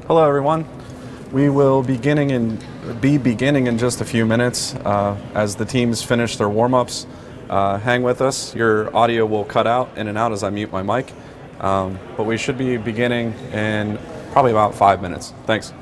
Hello, everyone. We will be beginning in just a few minutes as the teams finish their warm-ups. Hang with us. Your audio will cut out in and out as I mute my mic, but we should be beginning in probably about 5 minutes. Thanks.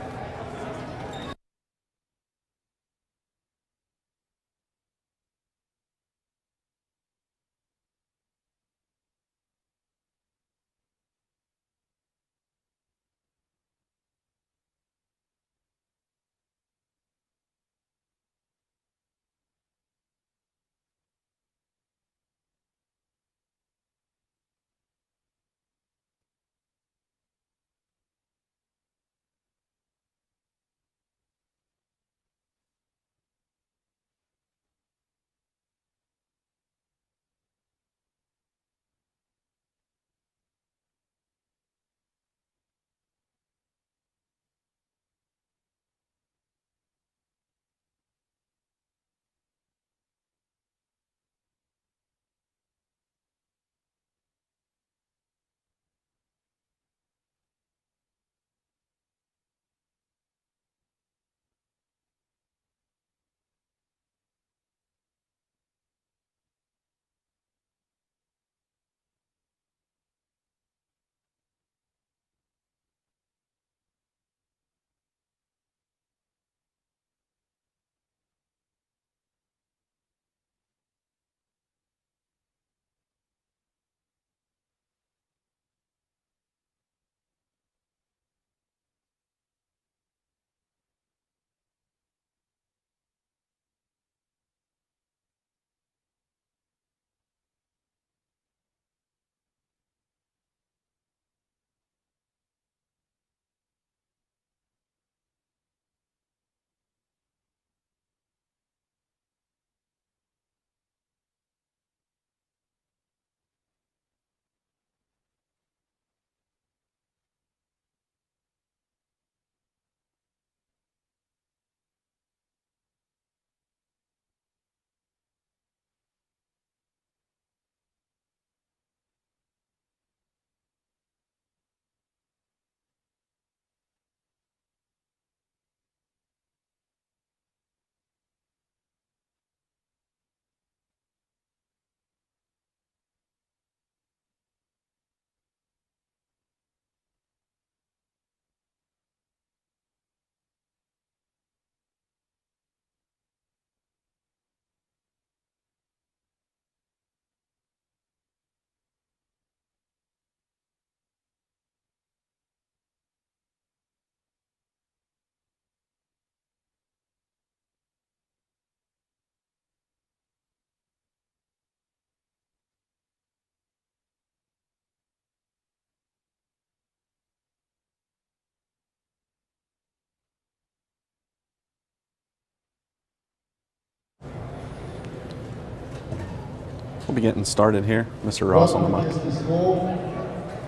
We'll be getting started here. Mr. Ross on the mic. Welcome to Kiski School,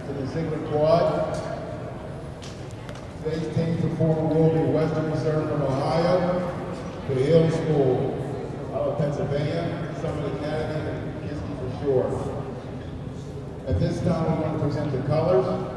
to the Zeigler Quad. Today's team performer will be Western Reserve from Ohio, the Hill School out of Pennsylvania, Summit Academy, and Kiski for sure. At this time, we want to present the colors.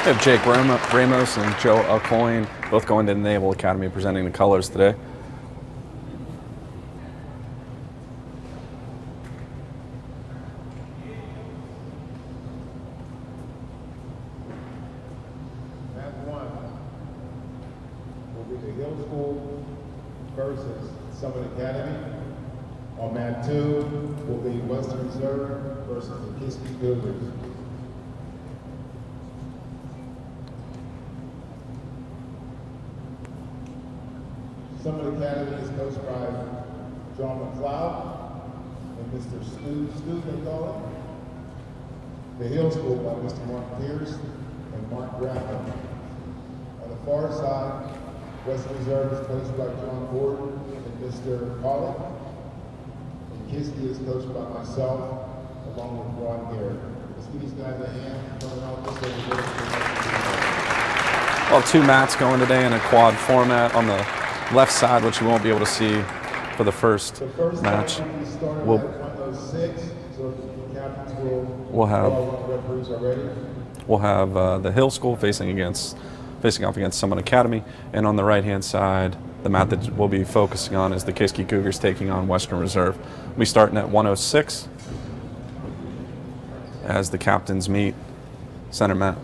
We have Jake Ramos and Joe Alcoyne both going to the Naval Academy presenting the colors today. Mat 1 will be the Hill School versus Summit Academy. On mat 2 will be Western Reserve versus the Kiski Cougars. Summit Academy is coached by John McLeod and Mr. Stu they call it. The Hill School by Mr. Mark Pierce and Mark Graffin. On the far side, Western Reserve is coached by John Gordon and Mr. Pollock. And Kiski is coached by myself, along with Ron Garrett. Let's give these guys a hand. Well, 2 mats going today in a quad format on the left side, which you won't be able to see for the first match. We'll have the Hill School facing off against Summit Academy, and on the right-hand side, the mat that we'll be focusing on is the Kiski Cougars taking on Western Reserve. We starting at 106 as the captains meet center mat.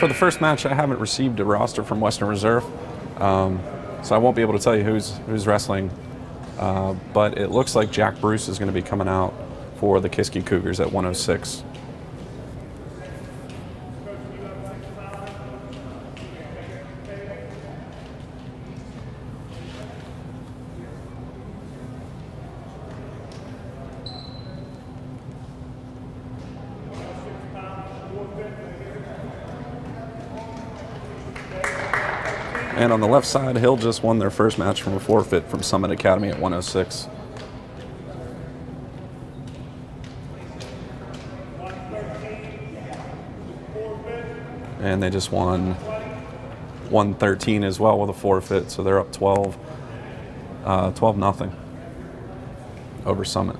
For the first match, I haven't received a roster from Western Reserve, so I won't be able to tell you who's wrestling. But it looks like Jack Bruce is going to be coming out for the Kiski Cougars at 106. And on the left side, Hill just won their first match from a forfeit from Summit Academy at 106. And they just won 113 as well with a forfeit, so they're up 12-0 over Summit.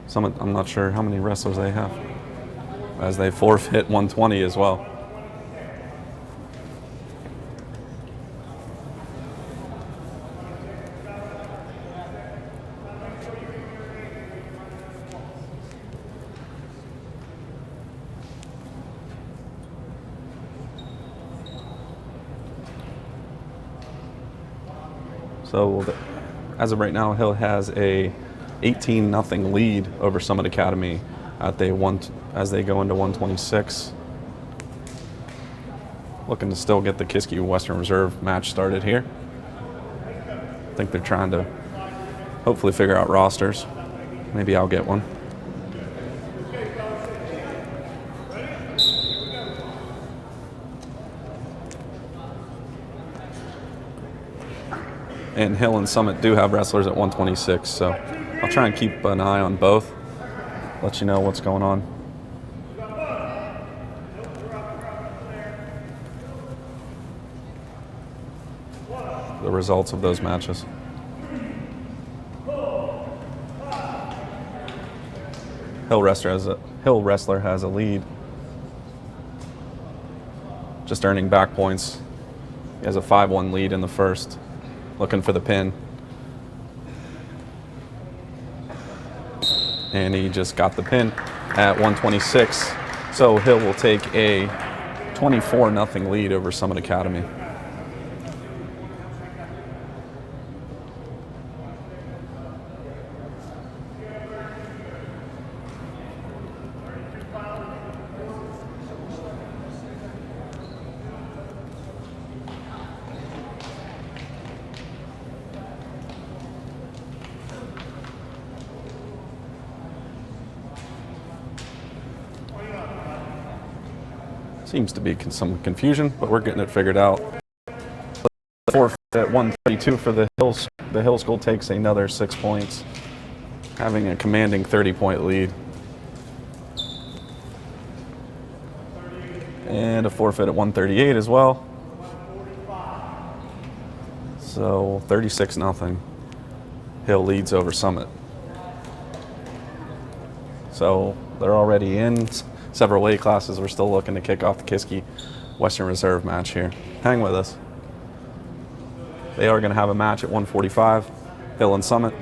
Summit, I'm not sure how many wrestlers they have, as they forfeit 120 as well. So as of right now, Hill has a 18-0 lead over Summit Academy as they go into 126. Looking to still get the Kiski Western Reserve match started here. I think they're trying to hopefully figure out rosters. Maybe I'll get one. And Hill and Summit do have wrestlers at 126, so I'll try and keep an eye on both, let you know what's going on. The results of those matches. Hill Wrestler has a lead. just earning back points. He has a 5-1 lead in the first, looking for the pin. And he just got the pin at 126. So Hill will take a 24-0 lead over Summit Academy. Seems to be some confusion, but we're getting it figured out. Forfeit at 132 for the Hills. The Hill School takes another 6 points, having a commanding 30-point lead. And a forfeit at 138 as well. So 36-0. Hill leads over Summit. So they're already in several weight classes. We're still looking to kick off the Kiski Western Reserve match here. Hang with us. They are going to have a match at 145, Hill and Summit.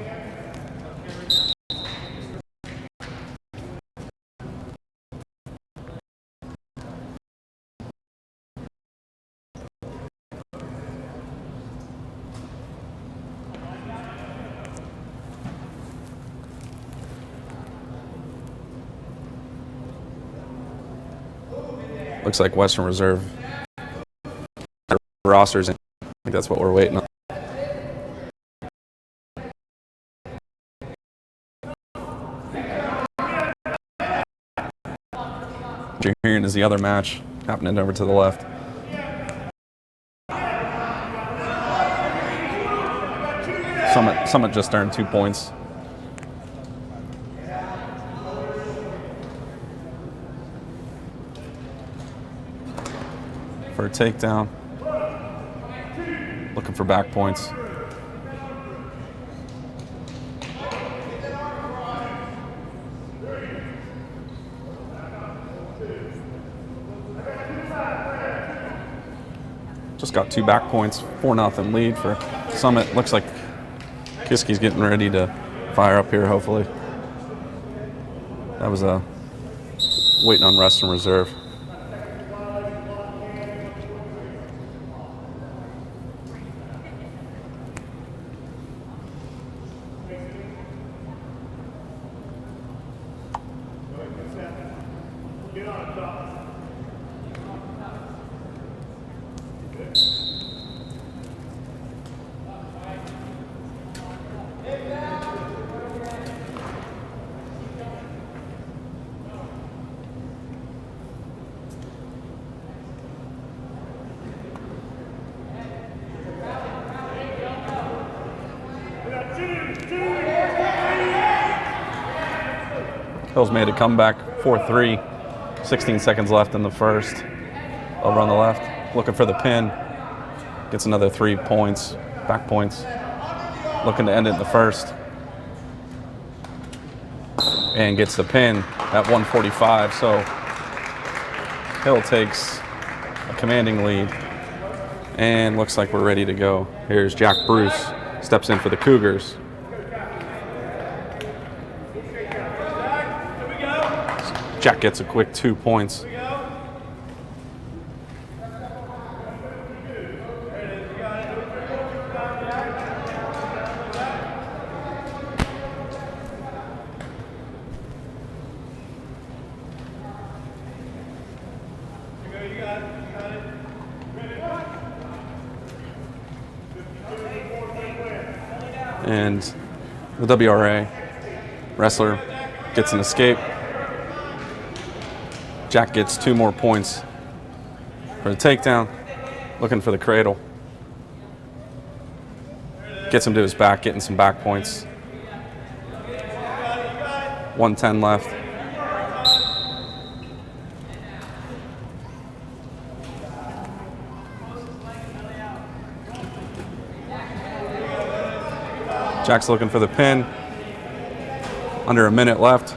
Looks like Western Reserve rosters. I think that's what we're waiting on. What you're hearing is the other match happening over to the left. Summit just earned 2 points. For a takedown. Looking for back points. Just got 2 back points, 4-0 lead for Summit. Looks like Kiski's getting ready to fire up here, hopefully. That was waiting on Western Reserve. Hill's made a comeback, 4-3, 16 seconds left in the first. Over on the left, looking for the pin. Gets another 3 points, back points. Looking to end it in the first. And gets the pin at 145, so Hill takes a commanding lead. And looks like we're ready to go. Here's Jack Bruce, steps in for the Cougars. Jack gets a quick 2 points. And the WRA wrestler gets an escape. Jack gets 2 more points for the takedown, looking for the cradle. Gets him to his back, getting some back points. 110 left. Jack's looking for the pin. Under a minute left.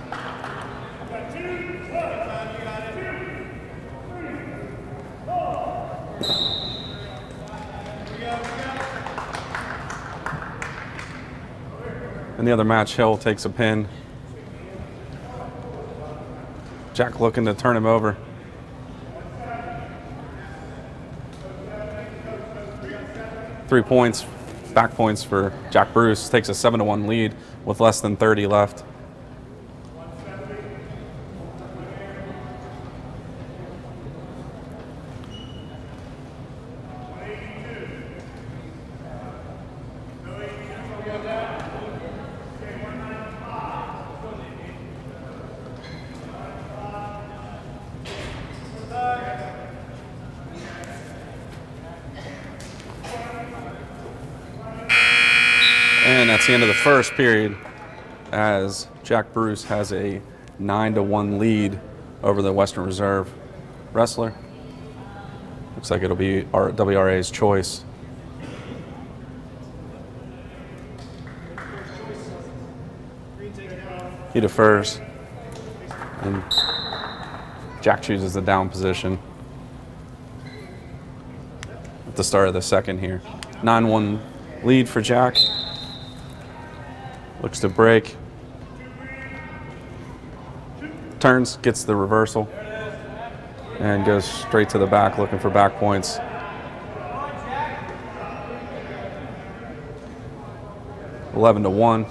In the other match, Hill takes a pin. Jack looking to turn him over. Three points, back points for Jack Bruce. Takes a 7-1 lead with less than 30 left. And that's the end of the first period as Jack Bruce has a 9-1 lead over the Western Reserve wrestler. Looks like it'll be our WRA's choice. He defers, and Jack chooses the down position at the start of the second here. 9-1 lead for Jack. Looks to break. Turns, gets the reversal, and goes straight to the back looking for back points. $11-1.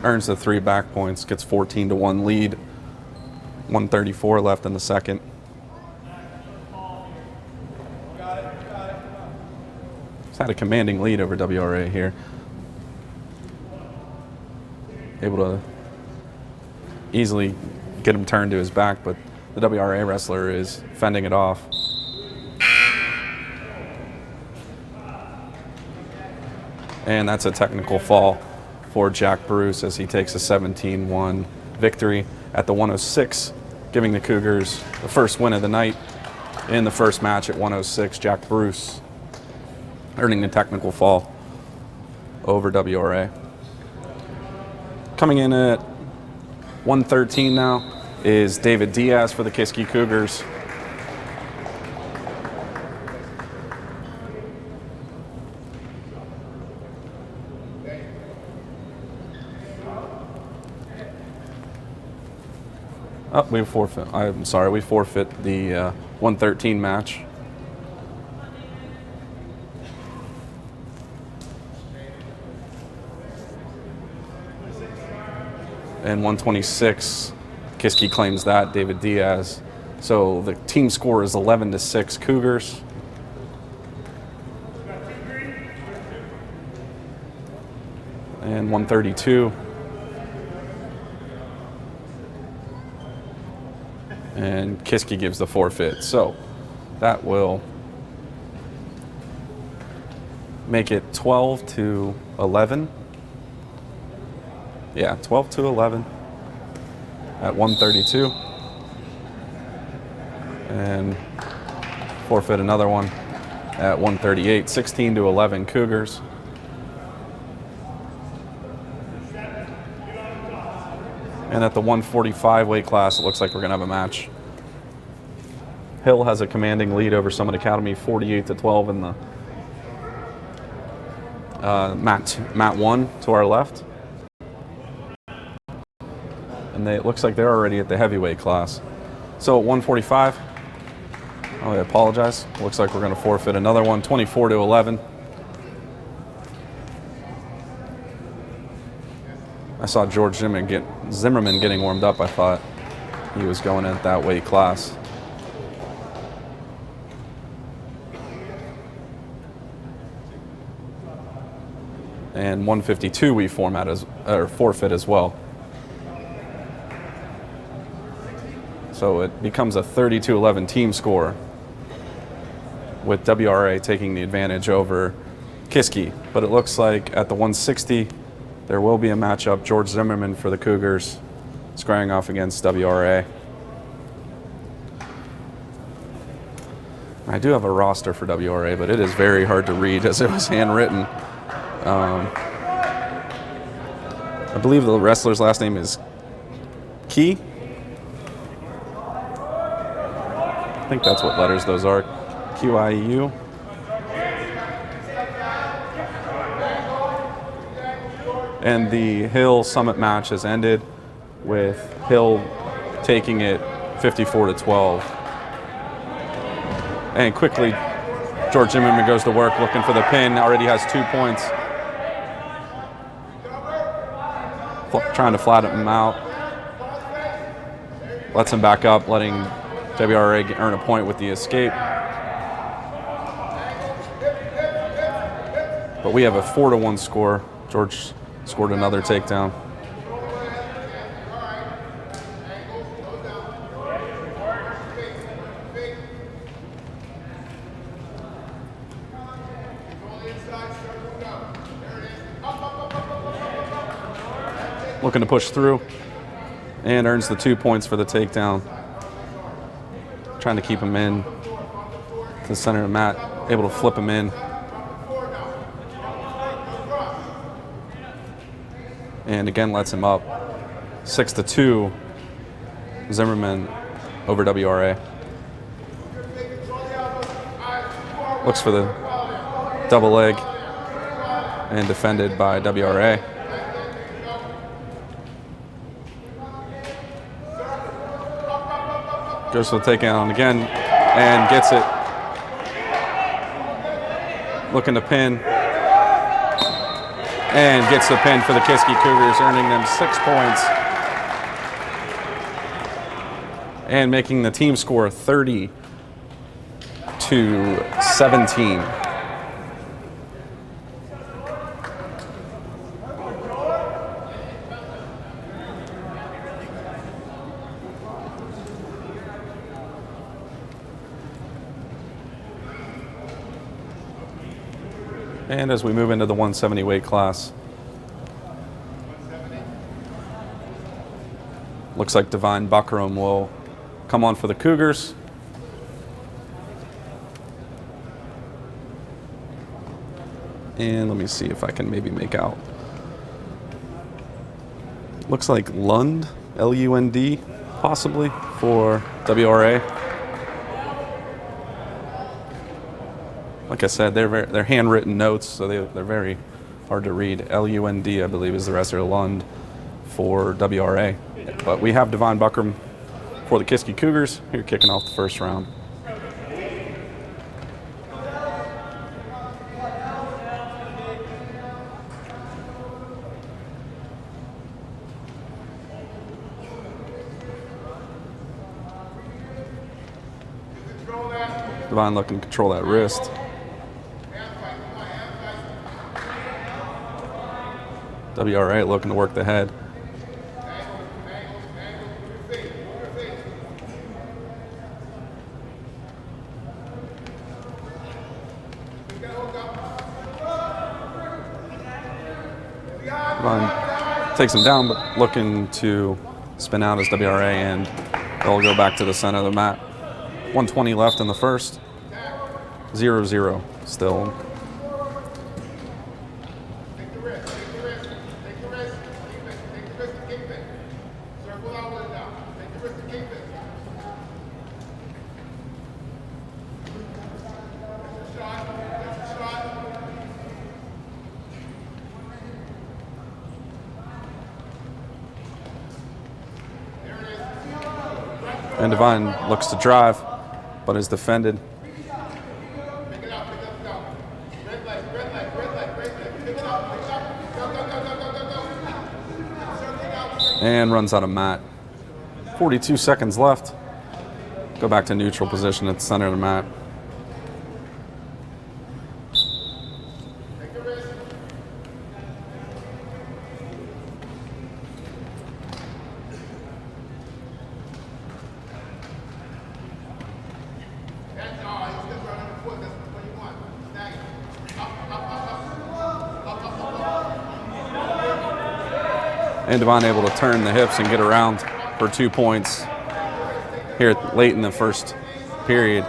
Earns the 3 back points, gets 14-1 lead. 134 left in the second. He's had a commanding lead over WRA here. Able to easily get him turned to his back, but the WRA wrestler is fending it off. And that's a technical fall for Jack Bruce as he takes a 17-1 victory at the 106, giving the Cougars the first win of the night in the first match at 106. Jack Bruce earning the technical fall over WRA. Coming in at 113 now is David Diaz for the Kiski Cougars. Oh, we forfeit. I'm sorry, we forfeit the 113 match. And 126, Kiski claims that, David Diaz. So the team score is 11-6 Cougars. And 132. And Kiski gives the forfeit. So that will make it 12-11. Yeah, 12-11 at 132. And forfeit another one at 138. 16-11 Cougars. And at the 145 weight class, it looks like we're going to have a match. Hill has a commanding lead over Summit Academy, 48-12 in the mat 1 to our left. And it looks like they're already at the heavyweight class. So at 145, I apologize. Looks like we're going to forfeit another one, 24-11. I saw George Zimmerman getting warmed up. I thought he was going at that weight class. And 152 we forfeit as well. So it becomes a 32-11 team score with WRA taking the advantage over Kiski. But it looks like at the 160, there will be a matchup. George Zimmerman for the Cougars squaring off against WRA. I do have a roster for WRA, but it is very hard to read as it was handwritten. I believe the wrestler's last name is Key. I think that's what letters those are. QIU. And the Hill Summit match has ended with Hill taking it 54-12. And quickly, George Zimmerman goes to work looking for the pin. Already has 2 points. Trying to flatten him out. Lets him back up, letting WRA earn a point with the escape. But we have a 4-1 score. George scored another takedown. Looking to push through and earns the 2 points for the takedown. Trying to keep him in to the center of the mat, able to flip him in. And again lets him up. 6-2, Zimmerman over WRA. Looks for the double leg and defended by WRA. Goes for the takedown again and gets it. Looking to pin. And gets the pin for the Kiski Cougars, earning them 6 points. And making the team score 30-17. And as we move into the 170 weight class, looks like Divine Buckram will come on for the Cougars. And let me see if I can maybe make out. Looks like Lund, L-U-N-D, possibly, for WRA. Like I said, they're handwritten notes, so they're very hard to read. L-U-N-D, I believe, is the rest of Lund for WRA. But we have Divine Buckram for the Kiski Cougars here kicking off the first round. Divine looking to control that wrist. WRA looking to work the head. Divine takes him down, but looking to spin out as WRA, and they'll go back to the center of the mat. 120 left in the first. 0-0 still. And Divine looks to drive, but is defended. And runs out of mat. 42 seconds left. Go back to neutral position at the center of the mat. And Divine able to turn the hips and get around for 2 points here late in the first period.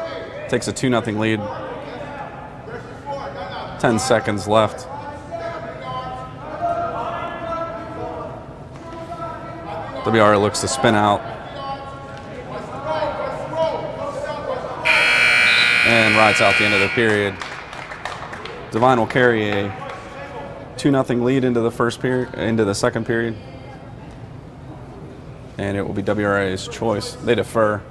Takes a 2-0 lead. 10 seconds left. WR looks to spin out. and rides out the end of the period. Devine will carry a 2-0 lead into the second period. And it will be WRA's choice. They defer.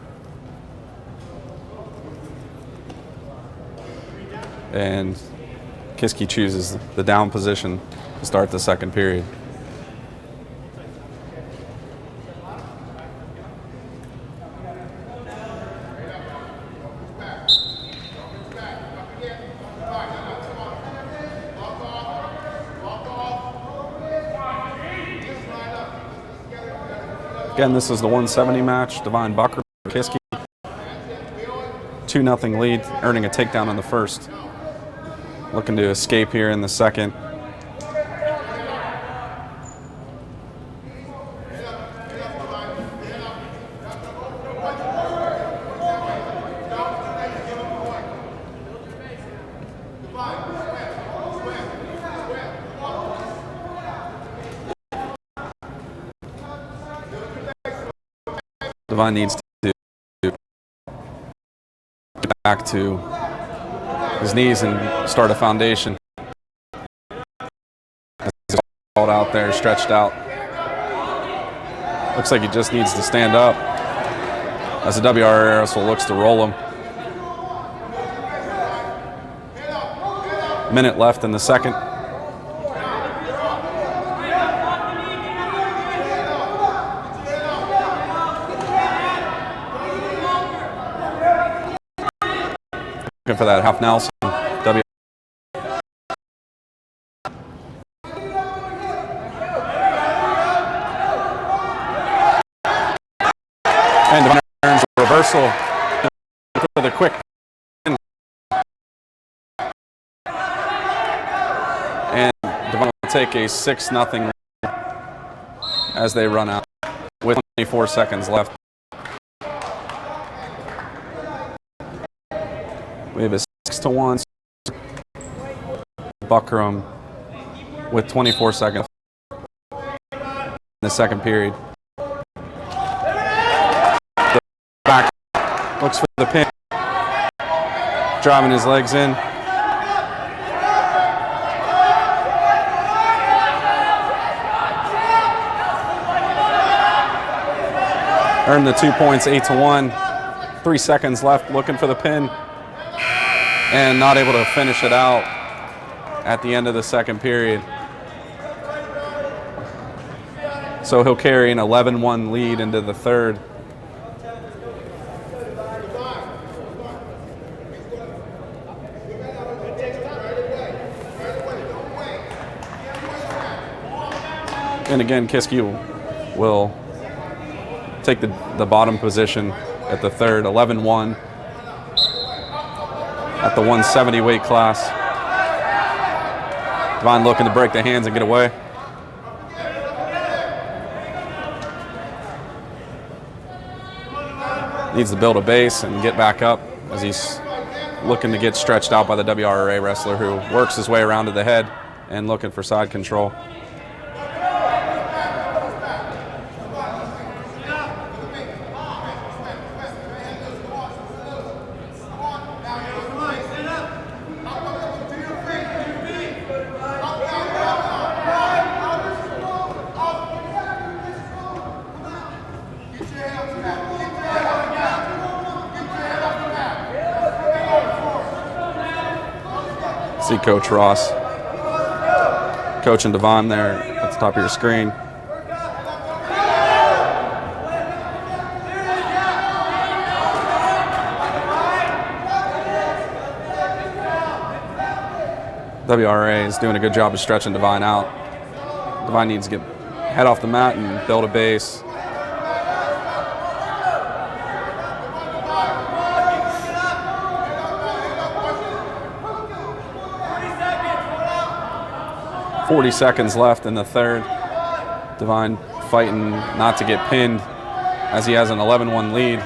And Kiski chooses the down position to start the second period. Again, this is the 170 match. Devine Bucker, Kiski. 2-0 lead, earning a takedown in the first. Looking to escape here in the second. Devine needs to get back to his knees and start a foundation. He's called out there, stretched out. Looks like he just needs to stand up as the WRA wrestler looks to roll him. Minute left in the second. Looking for that half Nelson. And Devine earns a reversal for the quick. And Devine will take a 6-0 as they run out with 24 seconds left. We have a 6-1 Buckram with 24 seconds in the second period. Back looks for the pin, driving his legs in. Earned the 2 points, 8-1. 3 seconds left, looking for the pin. And not able to finish it out at the end of the second period. So he'll carry an 11-1 lead into the third. And again, Kiski will take the bottom position at the third, 11-1. At the 170 weight class. Devine looking to break the hands and get away. Needs to build a base and get back up as he's looking to get stretched out by the WRA wrestler who works his way around to the head and looking for side control. See Coach Ross coaching Devine there at the top of your screen. WRA is doing a good job of stretching Devine out. Devine needs to get head off the mat and build a base. .40 seconds left in the third. Devine fighting not to get pinned as he has an 11-1 lead.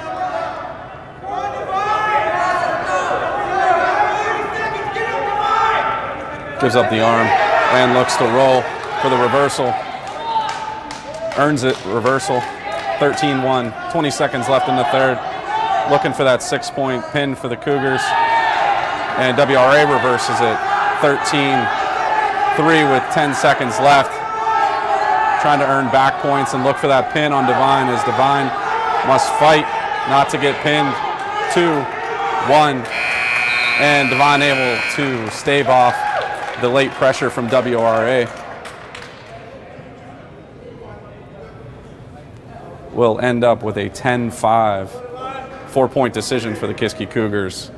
Gives up the arm and looks to roll for the reversal. Earns it, reversal. 13-1, 20 seconds left in the third. Looking for that 6-point pin for the Cougars. And WRA reverses it 13-3 with 10 seconds left. Trying to earn back points and look for that pin on Divine, as Divine must fight not to get pinned. 2-1. And Divine able to stave off the late pressure from WRA. Will end up with a 10-5 4-point decision for the Kiski Cougars.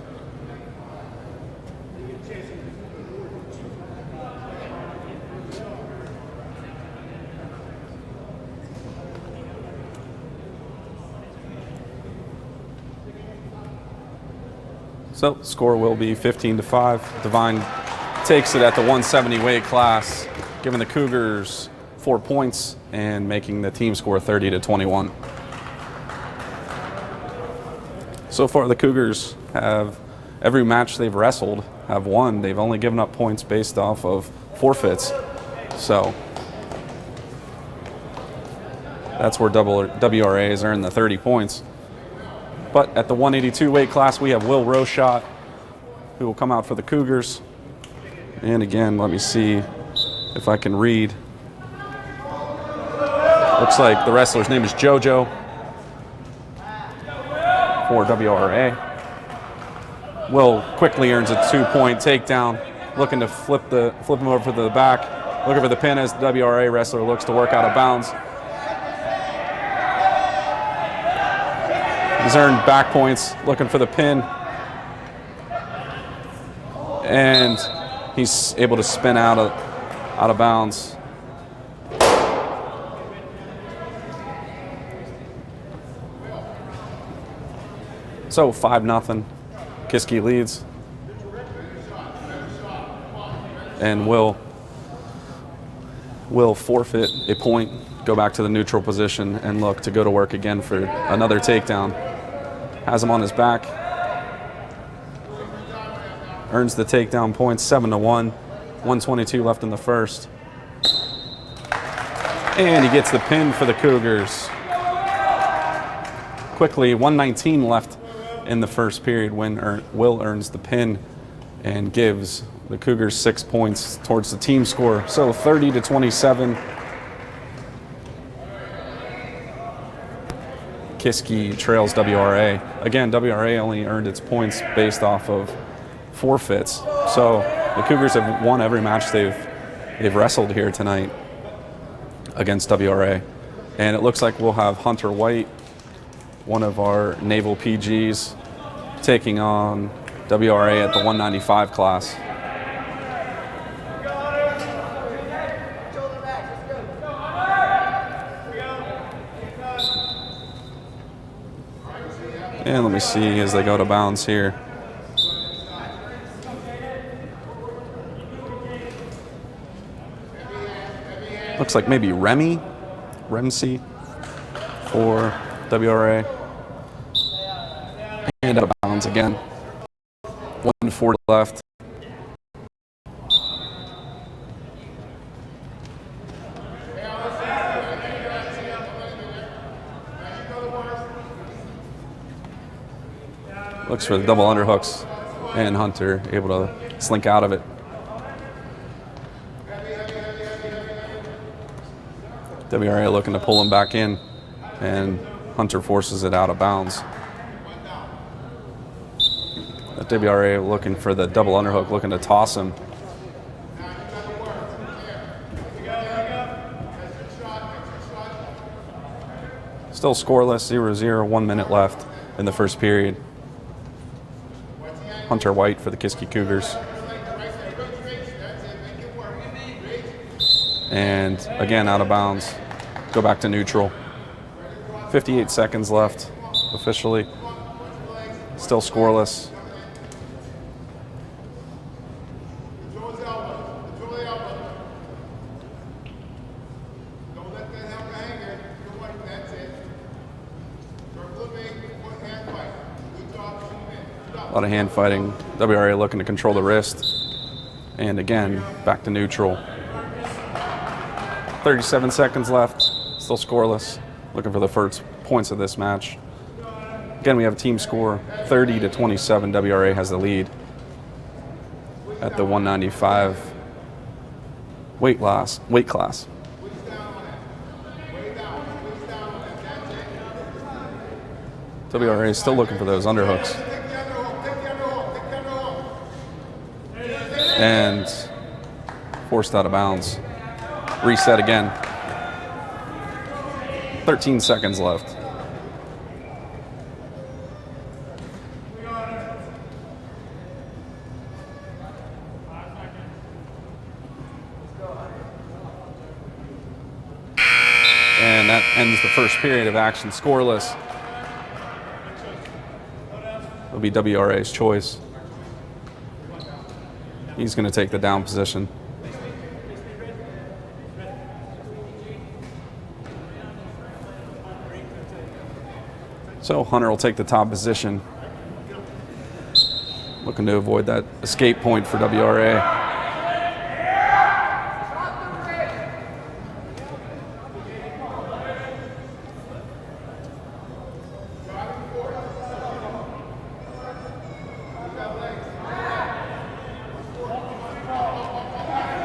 So score will be 15-5. Divine takes it at the 170 weight class, giving the Cougars 4 points and making the team score 30-21. So far, the Cougars have, every match they've wrestled, have won. They've only given up points based off of forfeits. So that's where WRA has earned the 30 points. But at the 182 weight class, we have Will Roshot, who will come out for the Cougars. And again, let me see if I can read. Looks like the wrestler's name is JoJo for WRA. Will quickly earns a 2-point takedown, looking to flip him over to the back, looking for the pin as the WRA wrestler looks to work out of bounds. He's earned back points, looking for the pin. And he's able to spin out of bounds. So 5-0, Kiski leads. And will forfeit a point, go back to the neutral position, and look to go to work again for another takedown. Has him on his back. Earns the takedown points, 7-1. 122 left in the first. And he gets the pin for the Cougars. Quickly, 119 left in the first period when Will earns the pin and gives the Cougars 6 points towards the team score. So 30-27. Kiski trails WRA. Again, WRA only earned its points based off of forfeits. So the Cougars have won every match they've wrestled here tonight against WRA. And it looks like we'll have Hunter White, one of our naval PGs, taking on WRA at the 195 class. And let me see as they go to bounds here. Looks like maybe Remsey for WRA. And out of bounds again. 1:40 left. Looks for the double underhooks, and Hunter able to slink out of it. WRA looking to pull him back in, and Hunter forces it out of bounds. WRA looking for the double underhook, looking to toss him. Still scoreless, 0-0, 1 minute left in the first period. Hunter White for the Kiski Cougars. And again, out of bounds. Go back to neutral. 58 seconds left officially. Still scoreless. A lot of hand fighting. WRA looking to control the wrist. And again, back to neutral. 37 seconds left. Still scoreless. Looking for the first points of this match. Again, we have a team score 30-27. WRA has the lead. at the 195 weight class. WRA is still looking for those underhooks. And forced out of bounds. Reset again. 13 seconds left. And that ends the first period of action scoreless. It'll be WRA's choice. He's going to take the down position. So Hunter will take the top position, looking to avoid that escape point for WRA.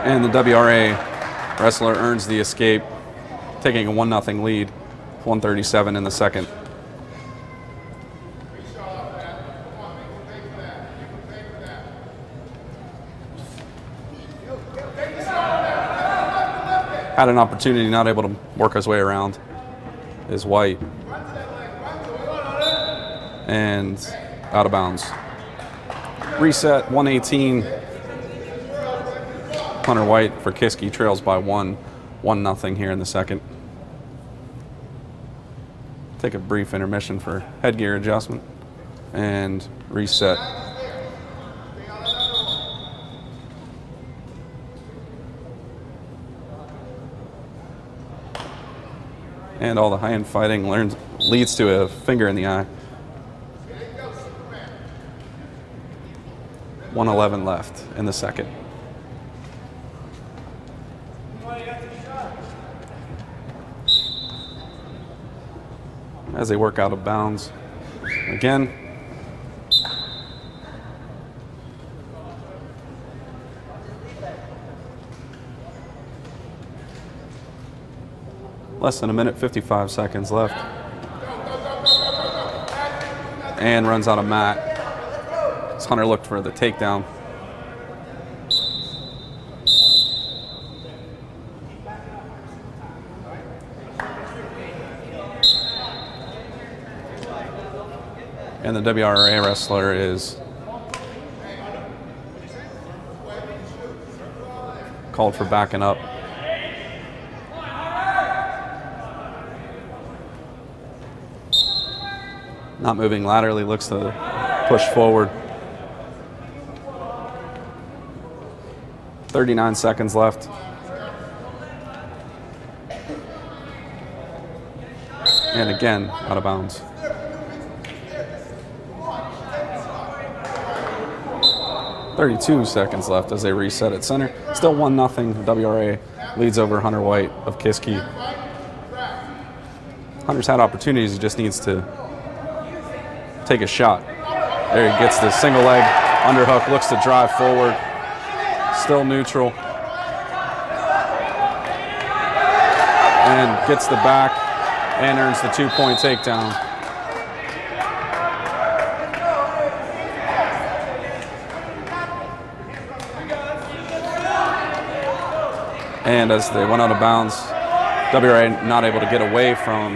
And the WRA wrestler earns the escape, taking a 1-0 lead, 1:37 in the second. Had an opportunity, not able to work his way around, is White. And out of bounds. Reset, 118. Hunter White for Kiski trails by 1-0 here in the second. Take a brief intermission for headgear adjustment and reset. And all the high-end fighting leads to a finger in the eye. 1:11 left in the second. As they work out of bounds again. Less than a minute, 55 seconds left. And runs out of mat. As Hunter looked for the takedown. And the WRA wrestler is called for backing up. Not moving laterally, looks to push forward. 39 seconds left. And again, out of bounds. 32 seconds left as they reset at center. Still 1-0. WRA leads over Hunter White of Kiski. Hunter's had opportunities, he just needs to take a shot. There he gets the single leg underhook, looks to drive forward. Still neutral. And gets the back and earns the 2-point takedown. And as they went out of bounds, WRA not able to get away from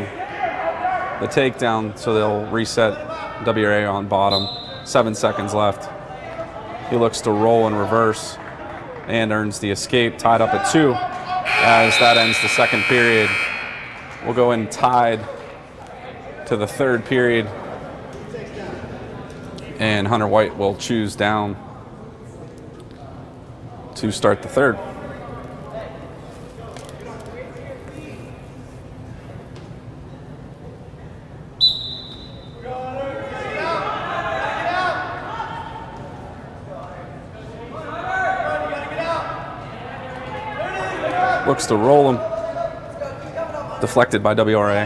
the takedown, so they'll reset WRA on bottom. 7 seconds left. He looks to roll in reverse and earns the escape, tied up at 2. As that ends the second period, we'll go in tied to the third period. And Hunter White will choose down to start the third. Looks to roll him. Deflected by WRA.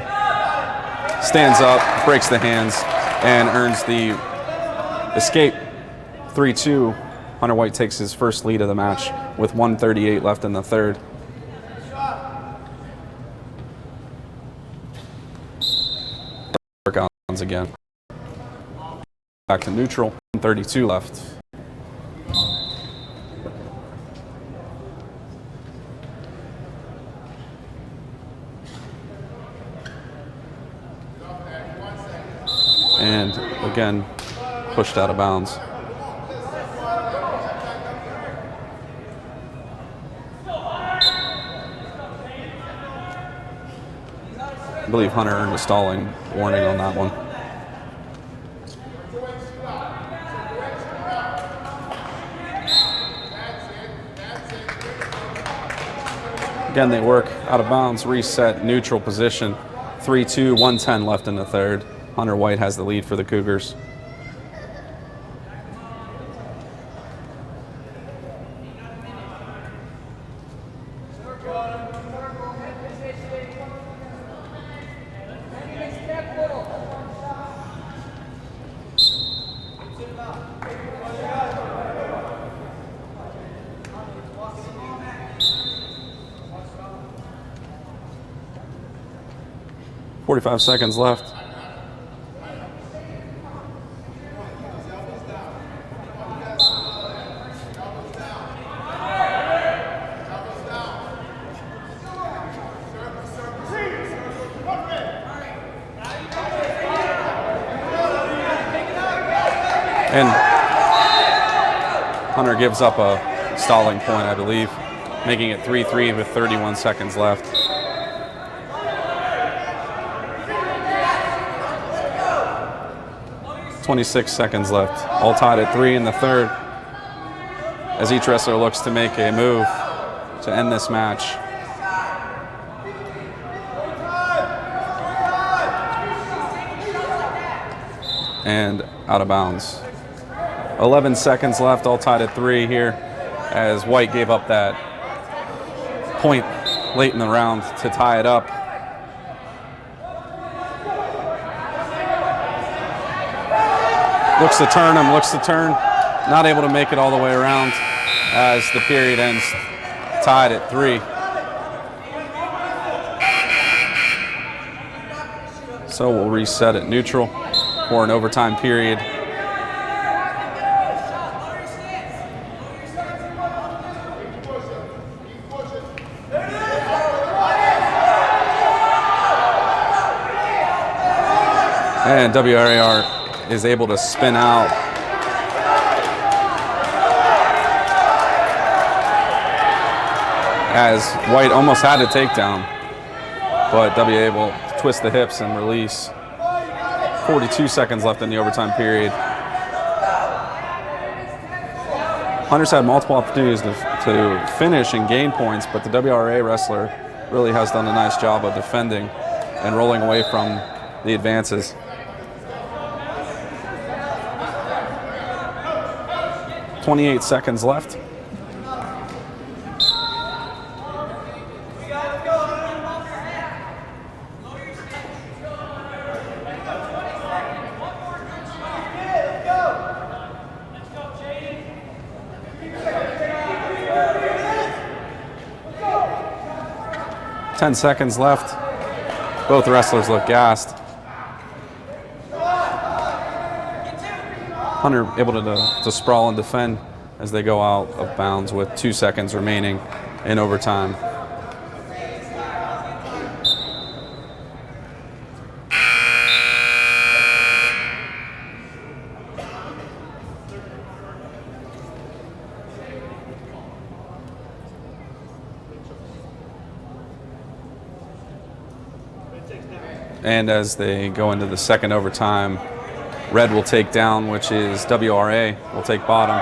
Stands up, breaks the hands, and earns the escape. 3-2. Hunter White takes his first lead of the match with 1:38 left in the third. Workouts again. Back to neutral, 1:32 left. And again, pushed out of bounds. I believe Hunter earned a stalling warning on that one. Again, they work out of bounds, reset, neutral position. 3-2, 1:10 left in the third. Hunter White has the lead for the Cougars. .45 seconds left. And Hunter gives up a stalling point, I believe, making it 3-3 with 31 seconds left. .26 seconds left. All tied at 3 in the third, as each wrestler looks to make a move to end this match. And out of bounds. 11 seconds left, all tied at 3 here, as White gave up that point late in the round to tie it up. Looks to turn him, not able to make it all the way around as the period ends tied at 3. So we'll reset at neutral for an overtime period. And WRAR is able to spin out. As White almost had a takedown, but W able to twist the hips and release. 42 seconds left in the overtime period. Hunter's had multiple opportunities to finish and gain points, but the WRA wrestler really has done a nice job of defending and rolling away from the advances. 28 seconds left. Ten seconds left. Both wrestlers look gassed. Hunter able to sprawl and defend as they go out of bounds with 2 seconds remaining in overtime. And as they go into the second overtime, red will take down, which is WRA will take bottom.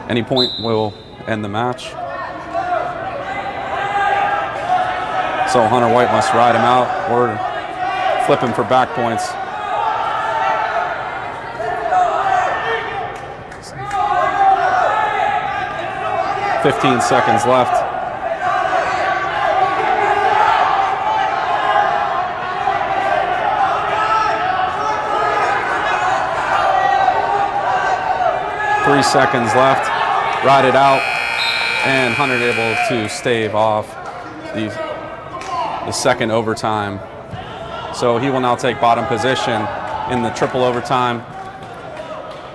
Any point will end the match. So Hunter White must ride him out or flip him for back points. .15 seconds left. 3 seconds left. Ride it out, and Hunter able to stave off the second overtime. So he will now take bottom position in the triple overtime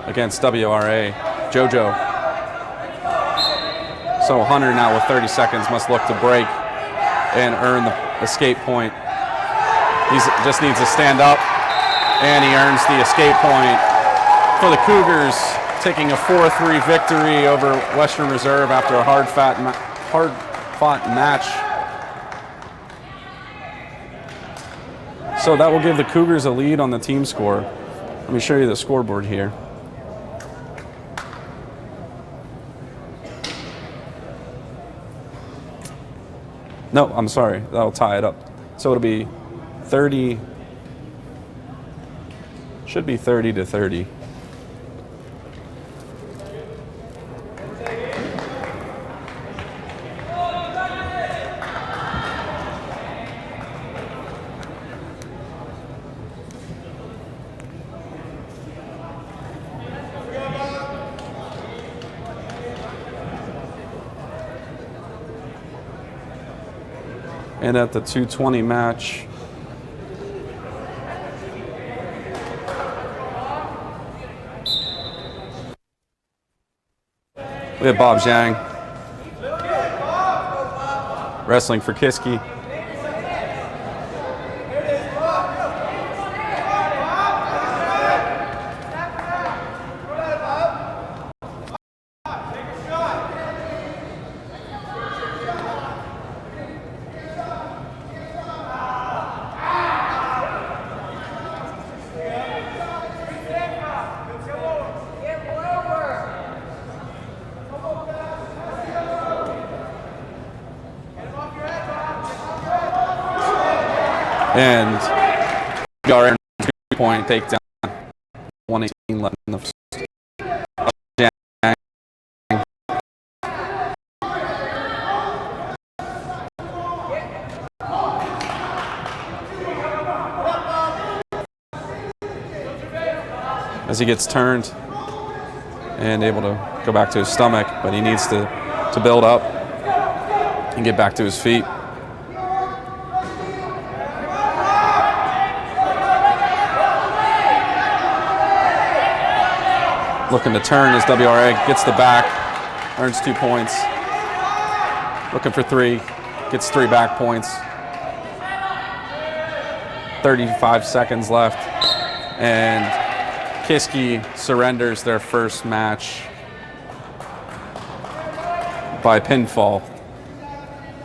against WRA. JoJo. So Hunter now with 30 seconds must look to break and earn the escape point. He just needs to stand up, and he earns the escape point for the Cougars, taking a 4-3 victory over Western Reserve after a hard-fought match. So that will give the Cougars a lead on the team score. Let me show you the scoreboard here. No, I'm sorry, that'll tie it up. So it'll be 30, should be 30-30. And at the 220 match, we have Bob Zhang wrestling for Kiski. And our 2-point takedown, 118 left in the first. As he gets turned and able to go back to his stomach, but he needs to build up and get back to his feet. Looking to turn as WRA gets the back, earns 2 points. Looking for 3, gets 3 back points. 35 seconds left, and Kiski surrenders their first match by pinfall.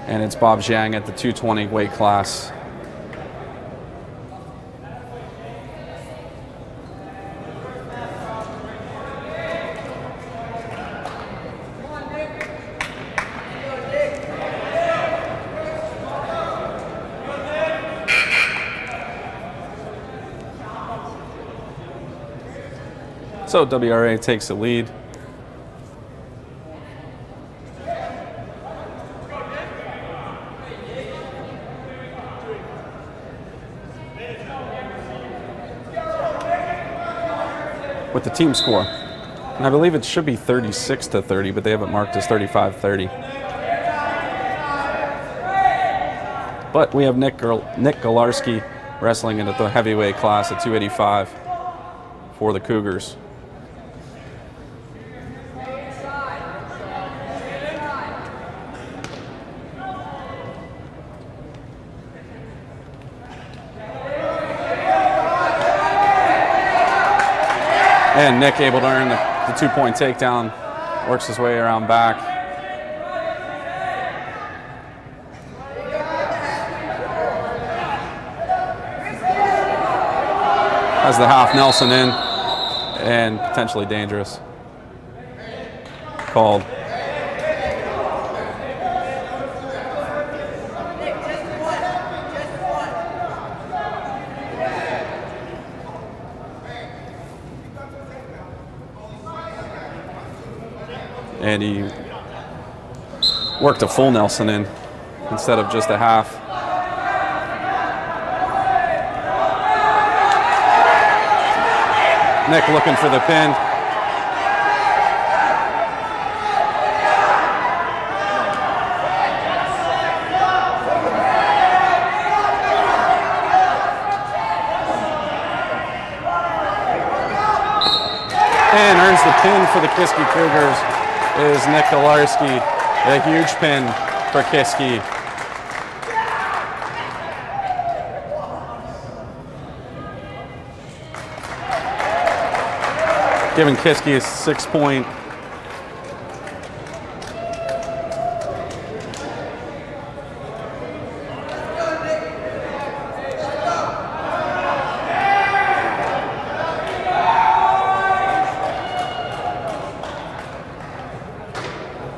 And it's Bob Zhang at the 220 weight class. So WRA takes the lead. With the team score. And I believe it should be 36-30, but they have it marked as 35-30. But we have Nick Galarski wrestling into the heavyweight class at 285 for the Cougars. And Nick able to earn the 2-point takedown, works his way around back. Has the half Nelson in, and potentially dangerous. Called. And he worked a full Nelson in instead of just a half. Nick looking for the pin. And earns the pin for the Kiski Cougars is Nick Kolarski. A huge pin for Kiski. Giving Kiski a 6-point.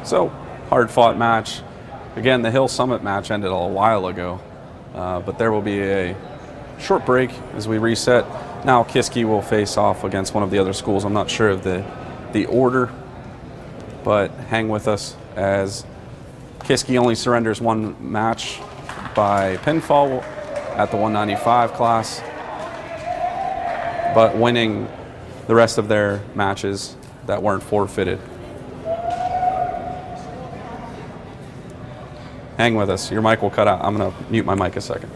So, hard-fought match. Again, the Hill Summit match ended a while ago, but there will be a short break as we reset. Now Kiski will face off against one of the other schools. I'm not sure of the order, but hang with us as Kiski only surrenders one match by pinfall at the 195 class, but winning the rest of their matches that weren't forfeited. Hang with us. Your mic will cut out. I'm going to mute my mic a second.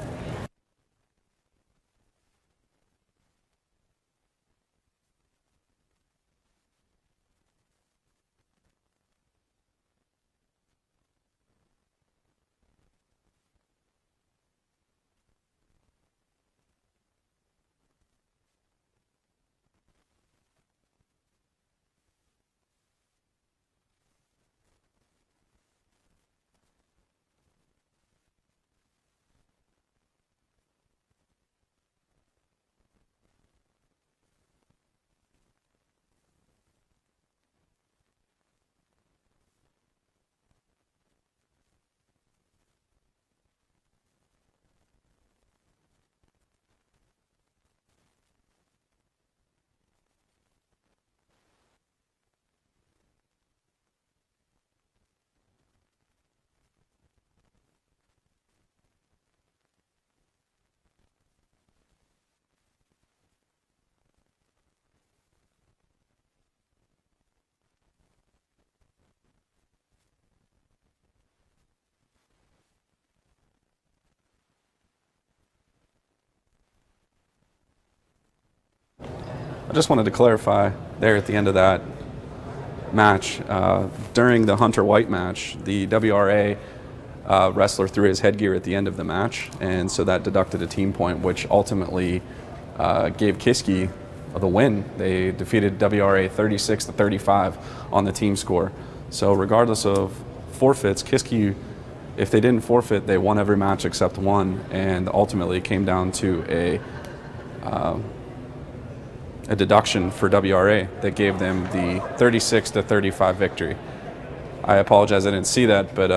I just wanted to clarify there at the end of that match, during the Hunter White match, the WRA wrestler threw his headgear at the end of the match, and so that deducted a team point, which ultimately gave Kiski the win. They defeated WRA 36-35 on the team score. So regardless of forfeits, Kiski, if they didn't forfeit, they won every match except one, and ultimately it came down to a deduction for WRA that gave them the 36-35 victory. I apologize, I didn't see that, but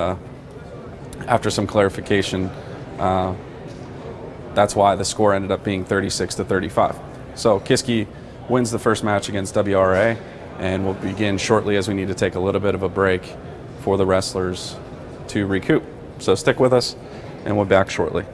after some clarification, that's why the score ended up being 36-35. So Kiski wins the first match against WRA, and we'll begin shortly as we need to take a little bit of a break for the wrestlers to recoup. So stick with us, and we'll be back shortly.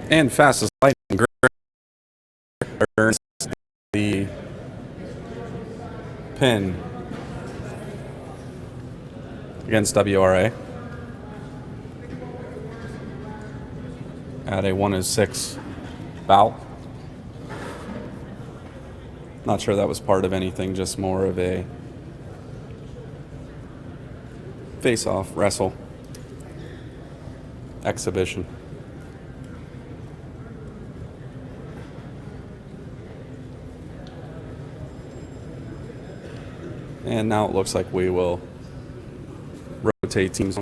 And fastest lightning earns the pin against WRA at a 1:06 bout. Not sure that was part of anything, just more of a face-off wrestle exhibition. And now it looks like we will rotate teams.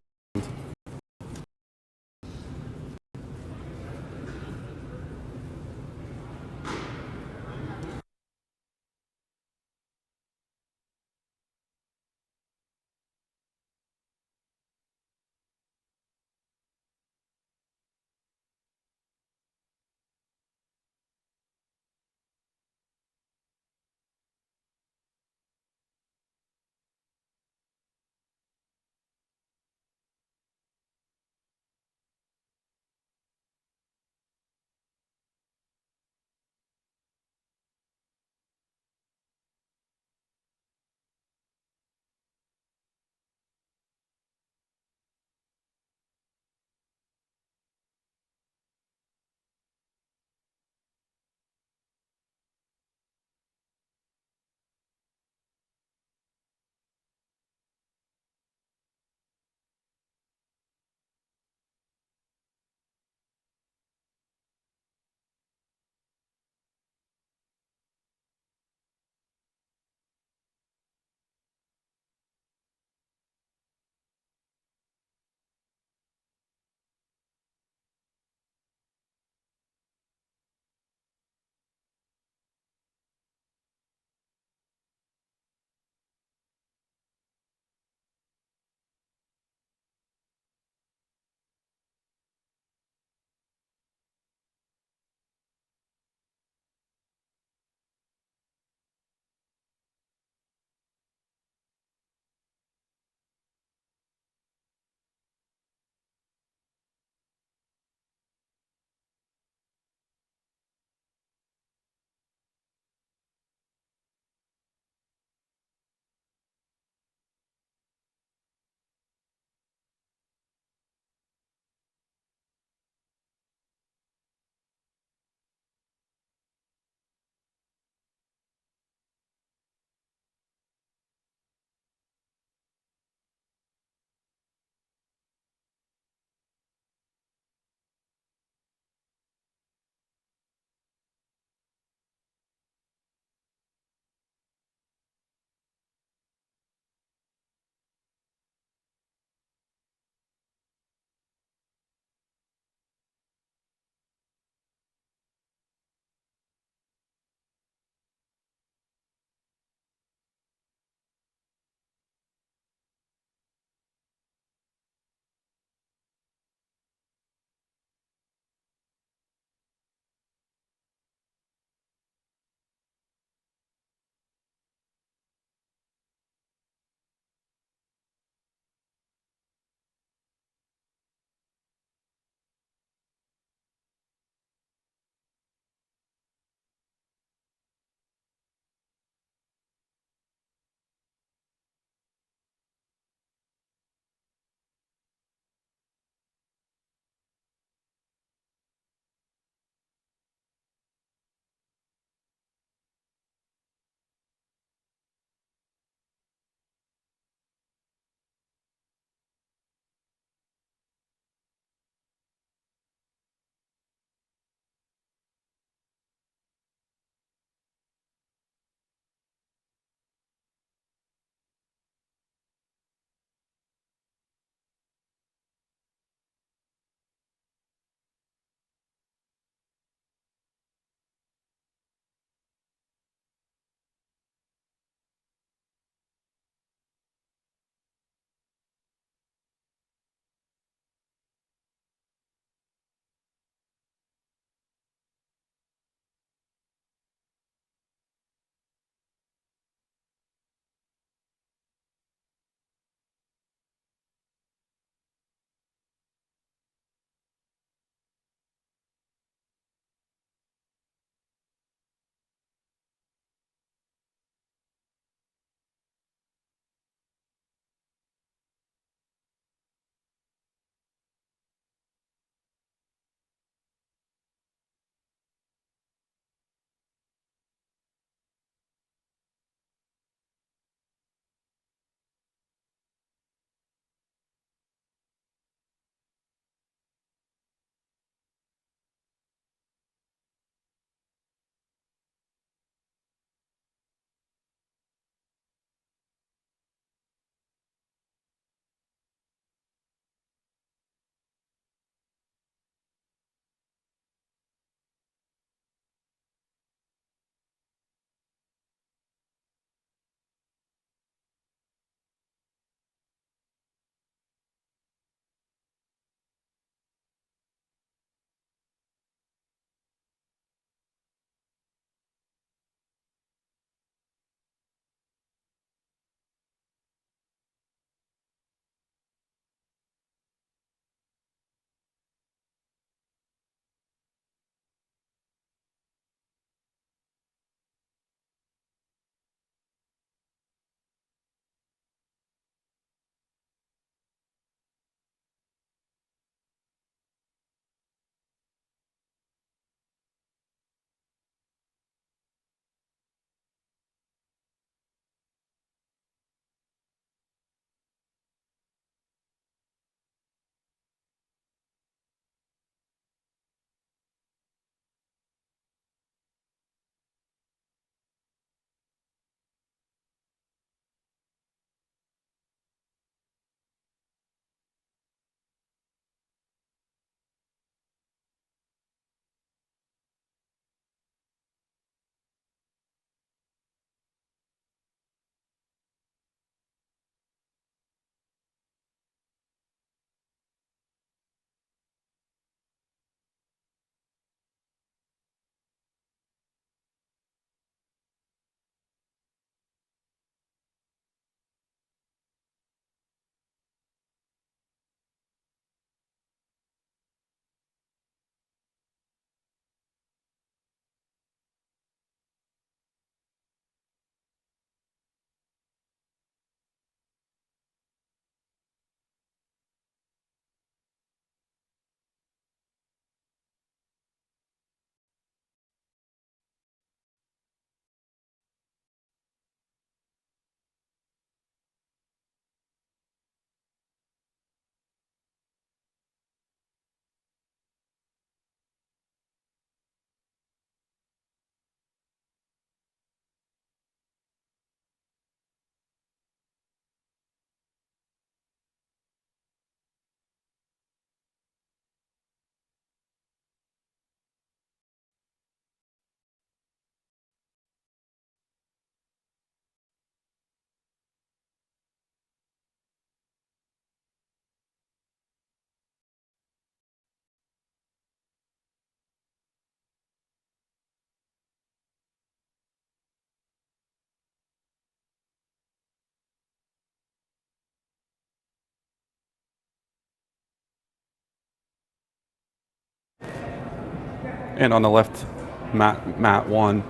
And on the left, mat 1,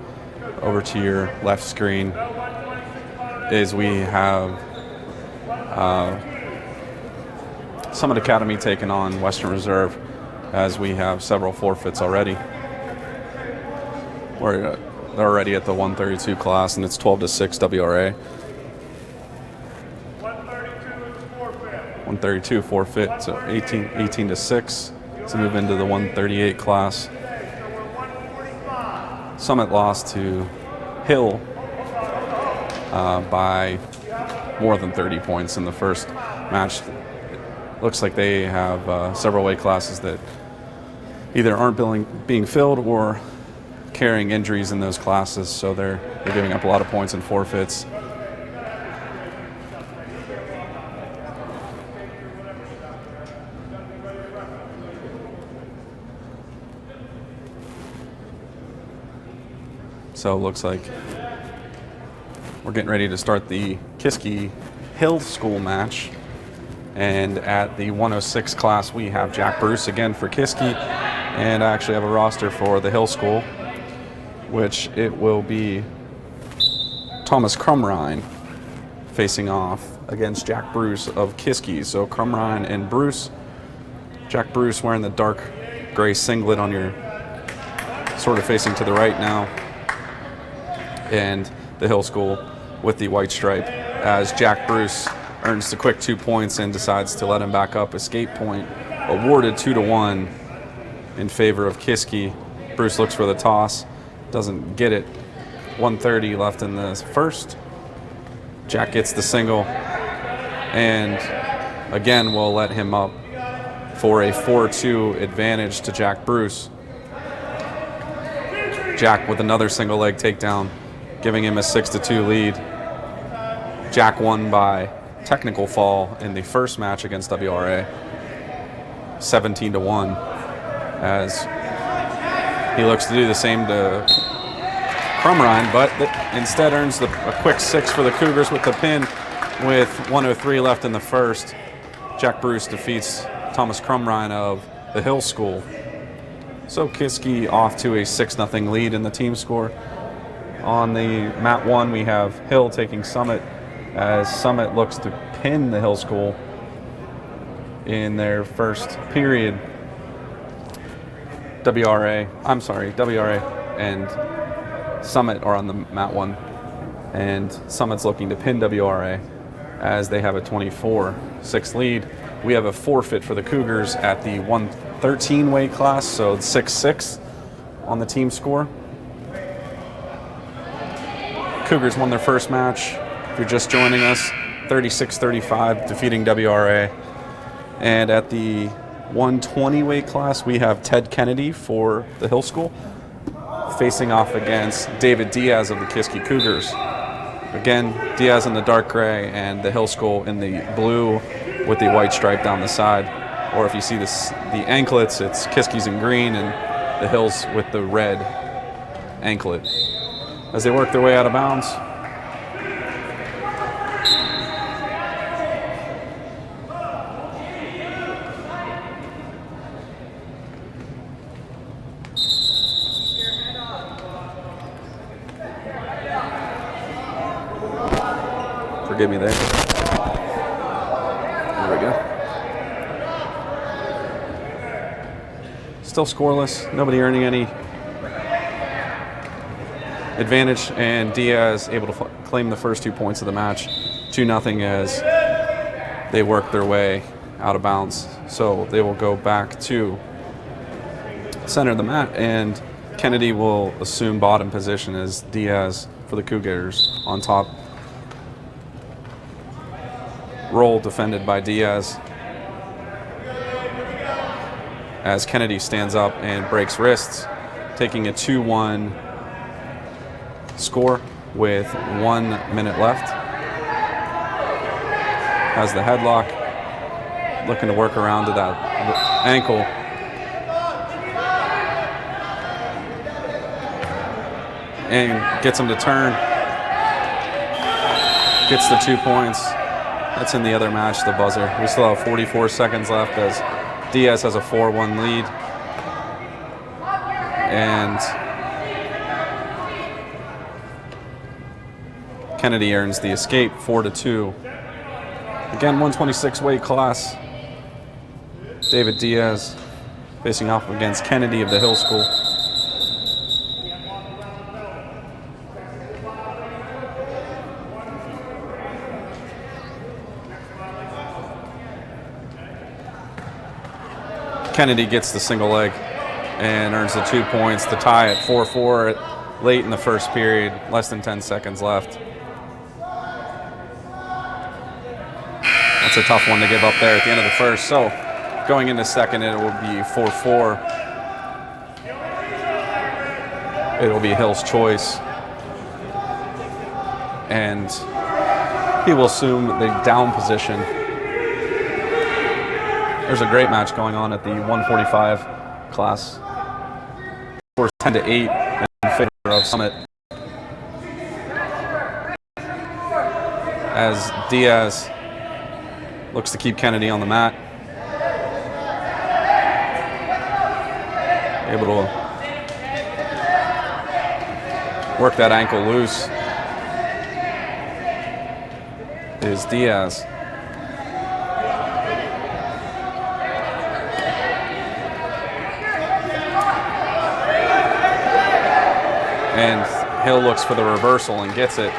over to your left screen, is we have Summit Academy taking on Western Reserve, as we have several forfeits already. They're already at the 132 class, and it's 12-6 WRA. 132 forfeit, so 18-6 to move into the 138 class. Summit lost to Hill by more than 30 points in the first match. Looks like they have several weight classes that either aren't being filled or carrying injuries in those classes, so they're giving up a lot of points in forfeits. So it looks like we're getting ready to start the Kiski Hill School match. And at the 106 class, we have Jack Bruce again for Kiski. And I actually have a roster for the Hill School, which it will be Thomas Crumrine facing off against Jack Bruce of Kiski. So Crumrine and Bruce. Jack Bruce wearing the dark gray singlet on your, sort of facing to the right now. And the Hill School with the white stripe, as Jack Bruce earns the quick 2 points and decides to let him back up. Escape point awarded 2-1 in favor of Kiski. Bruce looks for the toss, doesn't get it. 1:30 left in the first. Jack gets the single, and again we'll let him up for a 4-2 advantage to Jack Bruce. Jack with another single leg takedown, giving him a 6-2 lead. Jack won by technical fall in the first match against WRA, 17-1, as he looks to do the same to Crumrine, but instead earns a quick 6 for the Cougars with the pin. With 1:03 left in the first, Jack Bruce defeats Thomas Crumrine of the Hill School. So Kiski off to a 6-0 lead in the team score. On the mat 1, we have Hill taking Summit, as Summit looks to pin the Hill School in their first period. WRA and Summit are on the mat 1, and Summit's looking to pin WRA as they have a 24-6 lead. We have a forfeit for the Cougars at the 113 weight class, so it's 6-6 on the team score. Cougars won their first match, if you're just joining us, 36-35, defeating WRA. And at the 120 weight class, we have Ted Kennedy for the Hill School, facing off against David Diaz of the Kiski Cougars. Again, Diaz in the dark gray and the Hill School in the blue with the white stripe down the side. Or if you see the anklets, it's Kiski's in green and the Hills with the red anklet. As they work their way out of bounds, forgive me there. There we go. Still scoreless, nobody earning any advantage, and Diaz able to claim the first 2 points of the match, 2-0, as they work their way out of bounds. So they will go back to center of the mat, and Kennedy will assume bottom position as Diaz for the Cougars on top. Roll defended by Diaz, as Kennedy stands up and breaks wrists, taking a 2-1 score with 1 minute left. Has the headlock, looking to work around to that ankle. And gets him to turn. Gets the 2 points. That's in the other match, the buzzer. We still have 44 seconds left as Diaz has a 4-1 lead. And Kennedy earns the escape, 4-2. Again, 126 weight class. David Diaz facing off against Kennedy of the Hill School. Kennedy gets the single leg and earns the 2 points to tie at 4-4 late in the first period, less than 10 seconds left. That's a tough one to give up there at the end of the first. So going into second, it will be 4-4. It will be Hill's choice. And he will assume the down position. There's a great match going on at the 145 class. Scores 10-8 in favor of Summit. As Diaz looks to keep Kennedy on the mat. Able to work that ankle loose is Diaz. And Hill looks for the reversal and gets it.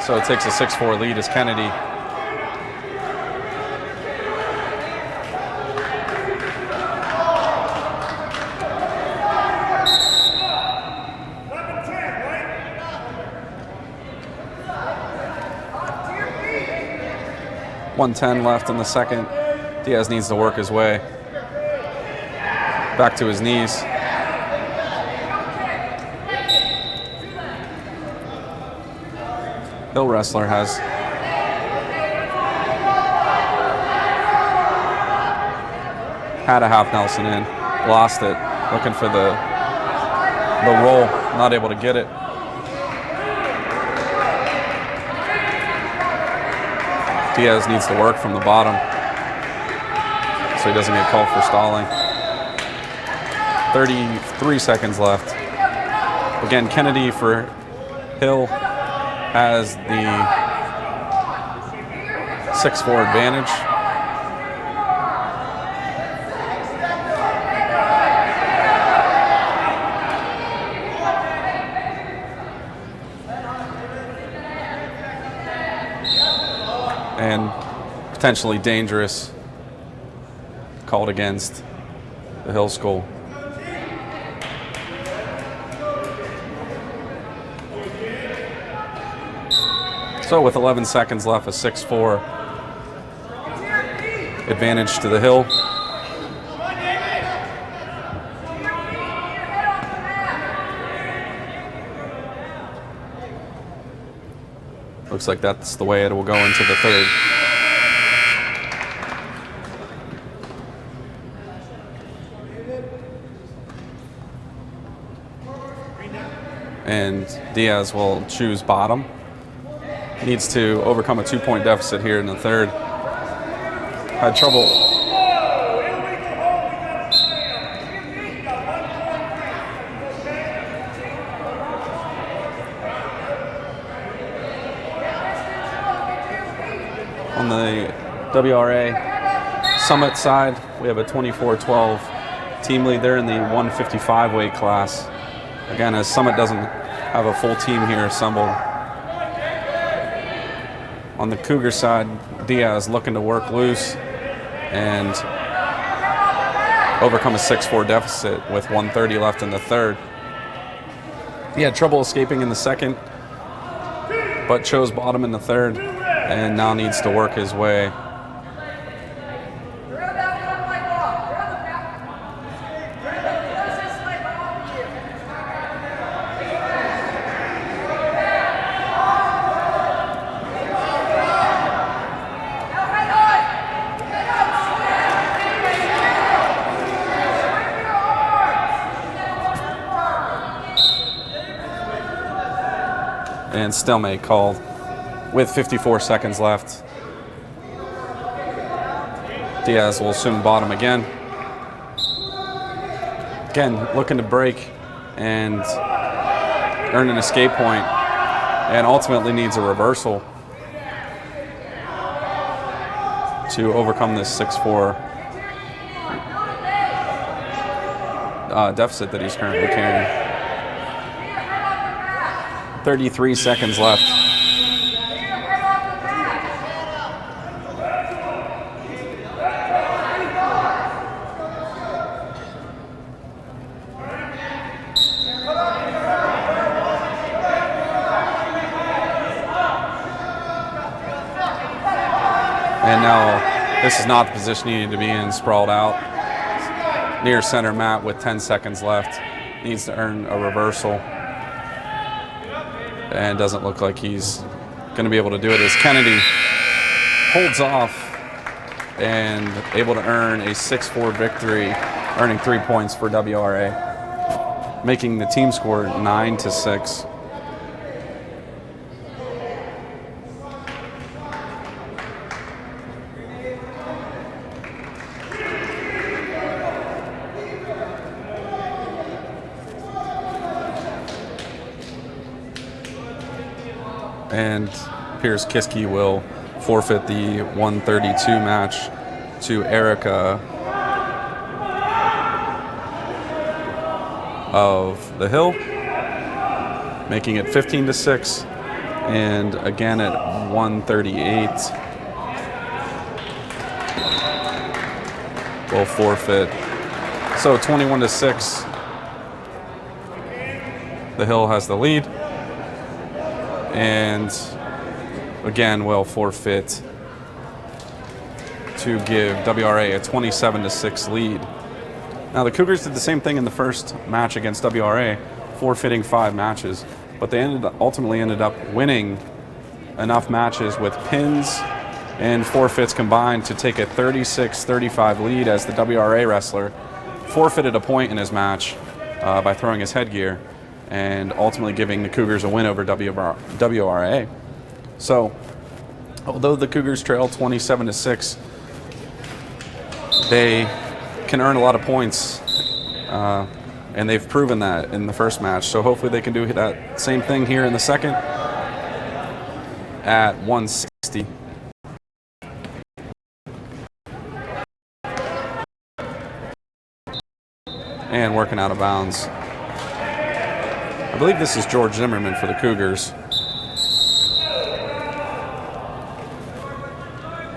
So it takes a 6-4 lead as Kennedy .110 left in the second. Diaz needs to work his way back to his knees. Hill wrestler has had a half Nelson in, lost it, looking for the roll, not able to get it. Diaz needs to work from the bottom so he doesn't get called for stalling. 33 seconds left. Again, Kennedy for Hill has the 6-4 advantage. And potentially dangerous, called against the Hill School. So with 11 seconds left, a 6-4 advantage to the Hill. Looks like that's the way it will go into the third. And Diaz will choose bottom. Needs to overcome a 2-point deficit here in the third. Had trouble. On the WRA Summit side, we have a 24-12 team lead. They're in the 155 weight class. Again, as Summit doesn't have a full team here assembled. On the Cougar side, Diaz looking to work loose and overcome a 6-4 deficit with 1:30 left in the third. He had trouble escaping in the second, but chose bottom in the third, and now needs to work his way. And stalemate called with 54 seconds left. Diaz will assume bottom again. Again, looking to break and earn an escape point, and ultimately needs a reversal to overcome this 6-4 deficit that he's currently carrying. 33 seconds left. And now this is not the position he needed to be in, sprawled out near center mat with 10 seconds left. Needs to earn a reversal. And doesn't look like he's going to be able to do it as Kennedy holds off and able to earn a 6-4 victory, earning 3 points for WRA, making the team score 9-6. And appears Kiski will forfeit the 132 match to Erica of the Hill, making it 15-6. And again at 138, will forfeit. So 21-6. The Hill has the lead. And again, will forfeit to give WRA a 27-6 lead. Now, the Cougars did the same thing in the first match against WRA, forfeiting 5 matches, but they ultimately ended up winning enough matches with pins and forfeits combined to take a 36-35 lead, as the WRA wrestler forfeited a point in his match by throwing his headgear, and ultimately giving the Cougars a win over WRA. So, although the Cougars trail 27-6, they can earn a lot of points, and they've proven that in the first match. So hopefully they can do that same thing here in the second at 160. And working out of bounds. I believe this is George Zimmerman for the Cougars.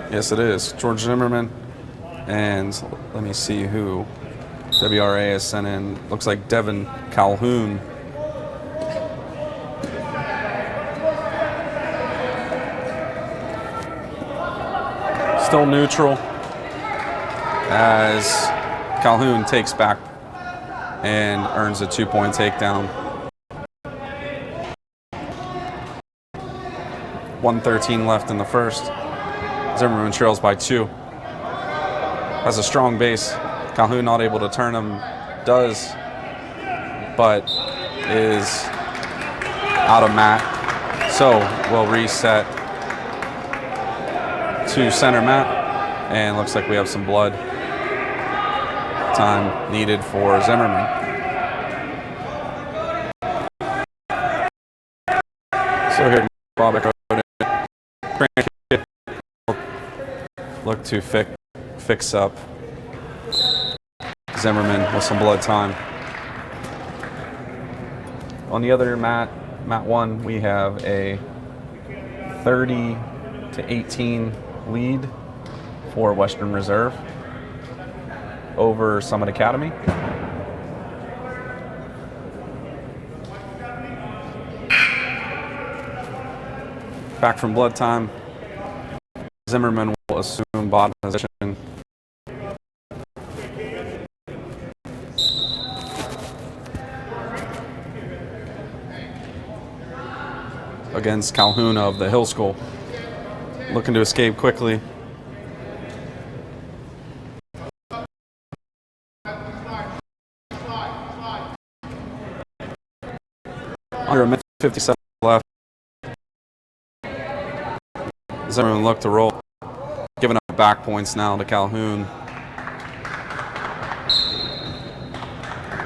Yes, it is. George Zimmerman. And let me see who WRA has sent in. Looks like Devin Calhoun. Still neutral as Calhoun takes back and earns a 2-point takedown. 1:13 left in the first. Zimmerman trails by 2. Has a strong base. Calhoun not able to turn him, does, but is out of mat. So we'll reset to center mat, and looks like we have some blood time needed for Zimmerman. So here, Bobbitt look to fix up Zimmerman with some blood time. On the other mat 1, we have a 30-18 lead for Western Reserve over Summit Academy. Back from blood time, Zimmerman will assume bottom position. Against Calhoun of the Hill School. Looking to escape quickly. Under a minute 57 left. Zimmerman look to roll. Giving up back points now to Calhoun.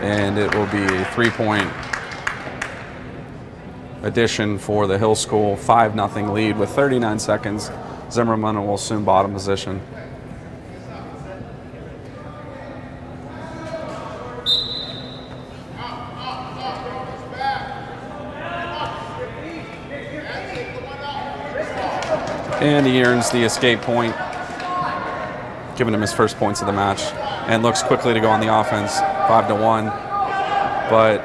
and it will be a 3-point addition for the Hill School. 5-0 lead with 39 seconds. Zimmerman will assume bottom position. And he earns the escape point, giving him his first points of the match, and looks quickly to go on the offense, 5-1, but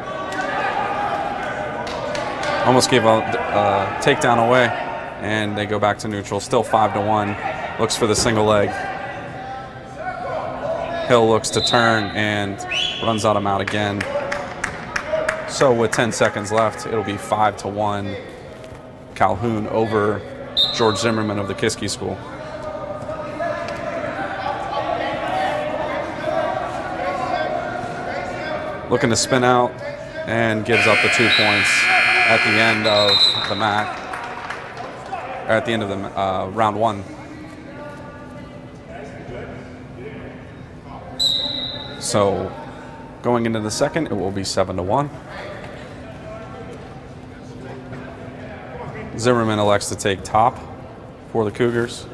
almost gave a takedown away, and they go back to neutral, still 5-1, looks for the single leg. Hill looks to turn and runs out him out again. So with 10 seconds left, it'll be 5-1 Calhoun over George Zimmerman of the Kiski School. Looking to spin out and gives up the 2 points at the end of the match, or at the end of the round one. So going into the second, it will be 7-1. Zimmerman elects to take top for the Cougars.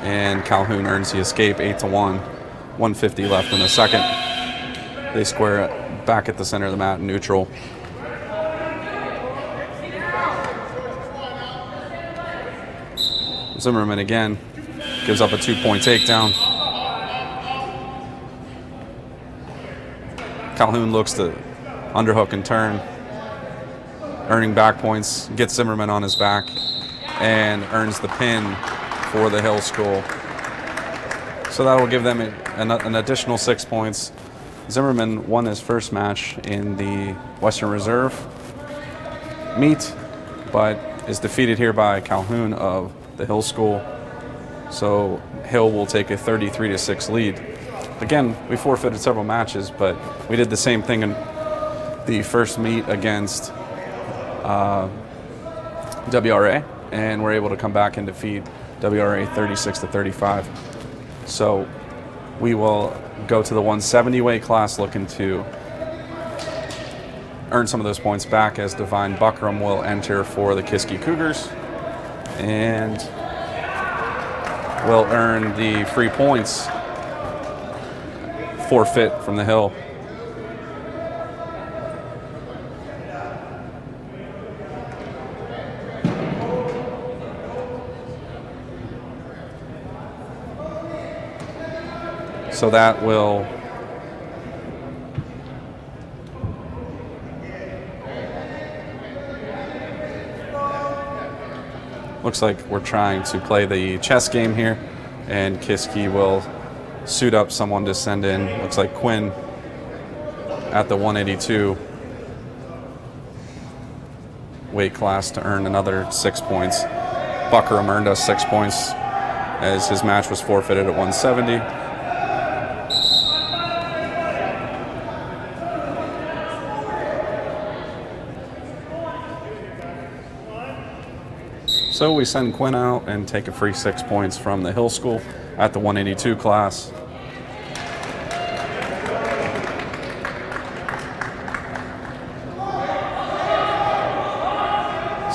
And Calhoun earns the escape, 8-1. 150 left in the second. They square it back at the center of the mat, neutral. Zimmerman again gives up a 2-point takedown. Calhoun looks to underhook and turn, earning back points, gets Zimmerman on his back, and earns the pin for the Hill School. So that will give them an additional 6 points. Zimmerman won his first match in the Western Reserve meet, but is defeated here by Calhoun of the Hill School. So Hill will take a 33-6 lead. Again, we forfeited several matches, but we did the same thing in the first meet against WRA, and we're able to come back and defeat WRA 36-35. So we will go to the 170 weight class, looking to earn some of those points back, as Divine Buckram will enter for the Kiski Cougars and will earn the free points forfeit from the Hill. So that will looks like we're trying to play the chess game here, and Kiski will suit up someone to send in. Looks like Quinn at the 182 weight class to earn another 6 points. Buckram earned us 6 points as his match was forfeited at 170. So we send Quinn out and take a free 6 points from the Hill School at the 182 class.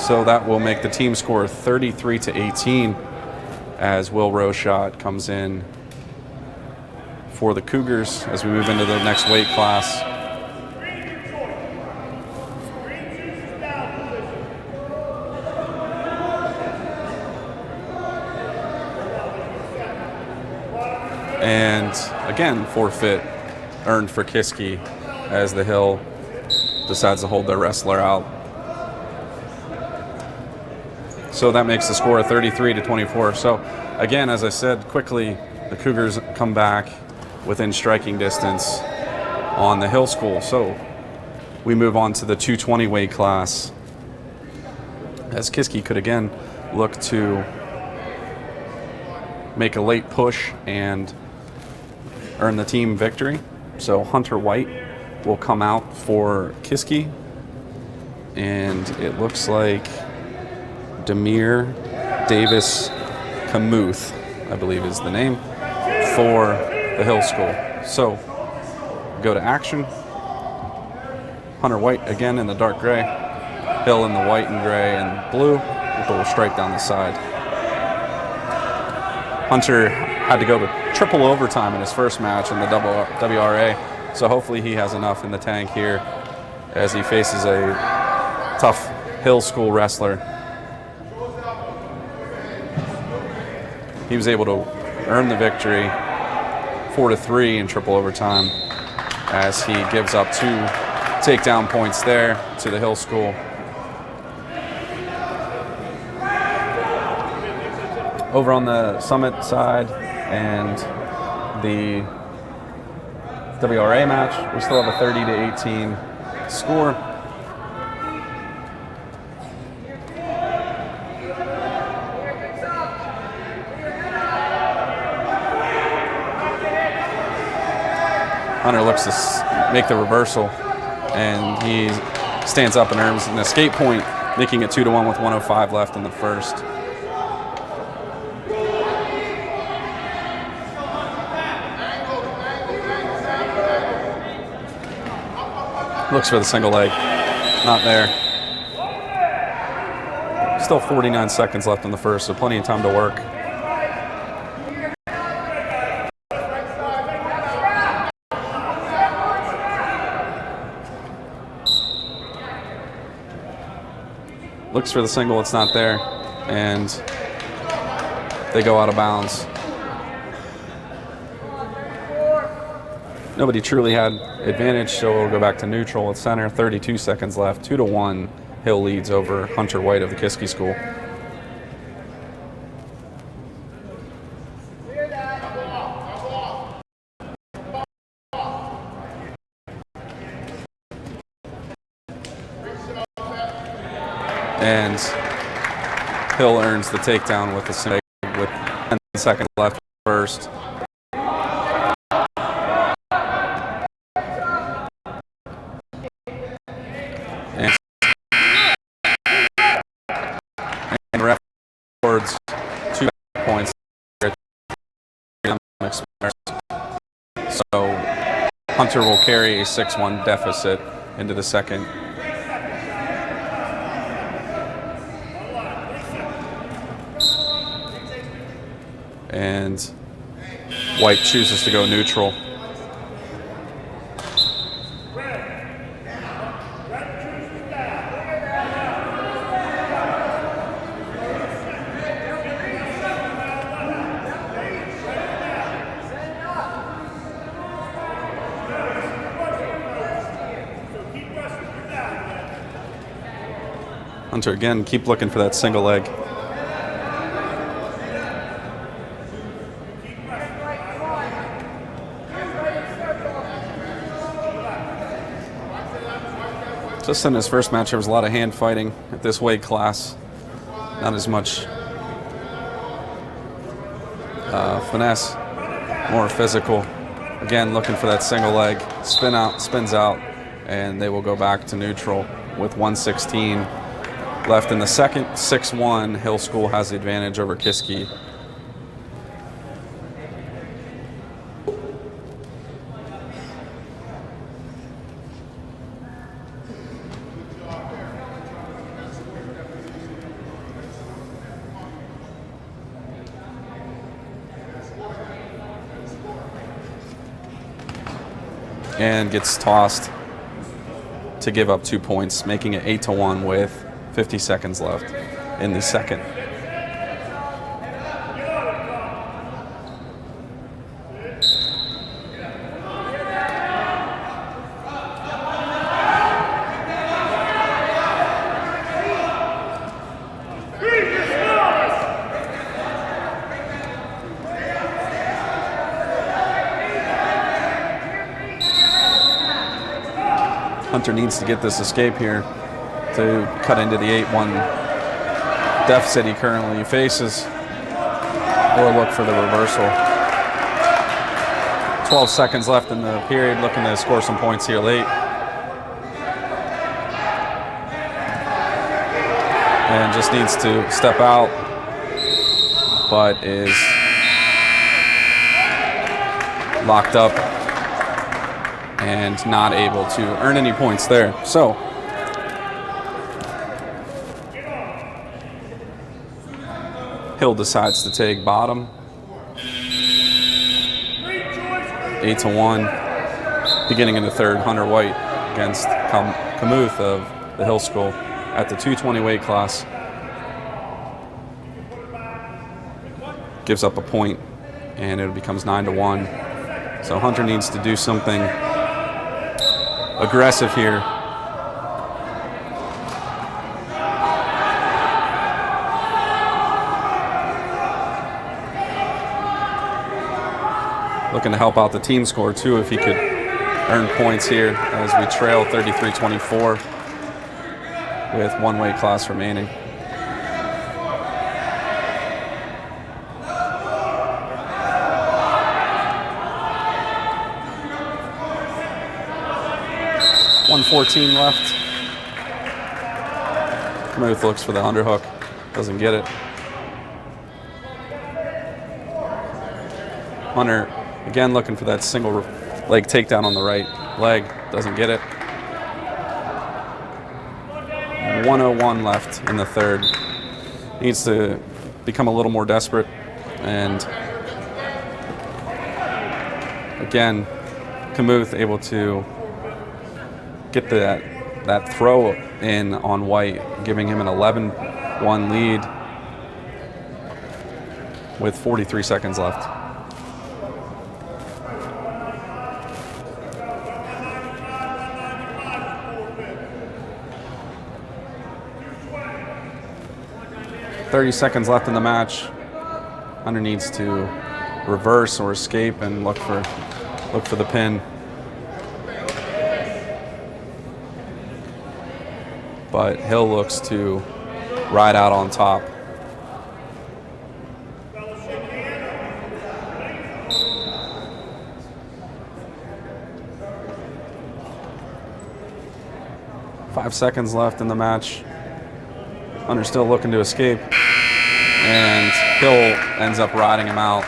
So that will make the team score 33-18 as Will Roshot comes in for the Cougars as we move into the next weight class. And again, forfeit earned for Kiski as the Hill decides to hold their wrestler out. So that makes the score 33-24. So again, as I said, quickly, the Cougars come back within striking distance on the Hill School. So we move on to the 220 weight class as Kiski could again look to make a late push and earn the team victory. So Hunter White will come out for Kiski, and it looks like Demir Davis Camuth, I believe is the name, for the Hill School. So, go to action. Hunter White again in the dark gray. Hill in the white and gray and blue with a little stripe down the side. Hunter had to go to triple overtime in his first match in the WRA, so hopefully he has enough in the tank here as he faces a tough Hill School wrestler. He was able to earn the victory 4-3 in triple overtime as he gives up 2 takedown points there to the Hill School. Over on the Summit side and the WRA match, we still have a 30-18 score. Hunter looks to make the reversal, and he stands up and earns an escape point, making it 2-1 with 1:05 left in the first. Looks for the single leg, not there. Still 49 seconds left in the first, so plenty of time to work. Looks for the single, it's not there, and they go out of bounds. Nobody truly had advantage, so we'll go back to neutral at center. 32 seconds left, 2-1. Hill leads over Hunter White of the Kiski School. And Hill earns the takedown with the single with 10 seconds left first. And ref awards 2 points. So Hunter will carry a 6-1 deficit into the second. And White chooses to go neutral. Hunter again, keep looking for that single leg. Just in his first match, there was a lot of hand fighting at this weight class. Not as much finesse, more physical. Again, looking for that single leg. Spins out, and they will go back to neutral with 1:16 left in the second. 6-1, Hill School has the advantage over Kiski. And gets tossed to give up 2 points, making it 8-1 with 50 seconds left in the second. Hunter needs to get this escape here to cut into the 8-1 deficit he currently faces, or look for the reversal. 12 seconds left in the period, looking to score some points here late. and just needs to step out, but is locked up and not able to earn any points there. So Hill decides to take bottom. 8-1. Beginning in the third, Hunter White against Camuth of the Hill School at the 220 weight class. Gives up a point, and it becomes 9-1. So Hunter needs to do something aggressive here. Looking to help out the team score too if he could earn points here as we trail 33-24 with one weight class remaining. .114 left. Camuth looks for the underhook, doesn't get it. Hunter again looking for that single leg takedown on the right leg, doesn't get it. 101 left in the third. Needs to become a little more desperate, and again, Camuth able to get that throw in on White, giving him an 11-1 lead with 43 seconds left. .30 seconds left in the match. Hunter needs to reverse or escape and look for the pin. But Hill looks to ride out on top. Five seconds left in the match. Hunter still looking to escape, and Hill ends up riding him out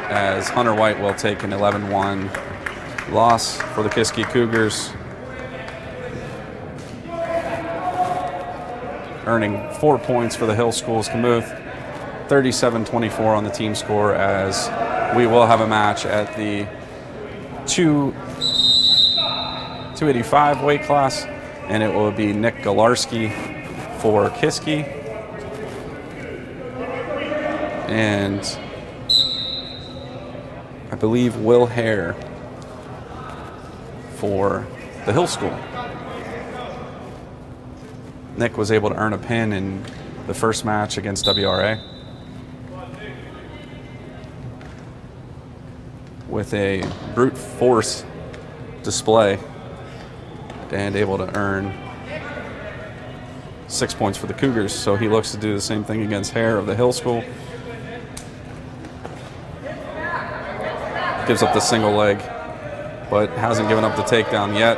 as Hunter White will take an 11-1 loss for the Kiski Cougars, earning 4 points for the Hill Schools. Camuth 37-24 on the team score, as we will have a match at the 285 weight class, and it will be Nick Galarski for Kiski and I believe Will Hare for the Hill School. Nick was able to earn a pin in the first match against WRA with a brute force display and able to earn 6 points for the Cougars, so he looks to do the same thing against Hare of the Hill School. Gives up the single leg, but hasn't given up the takedown yet,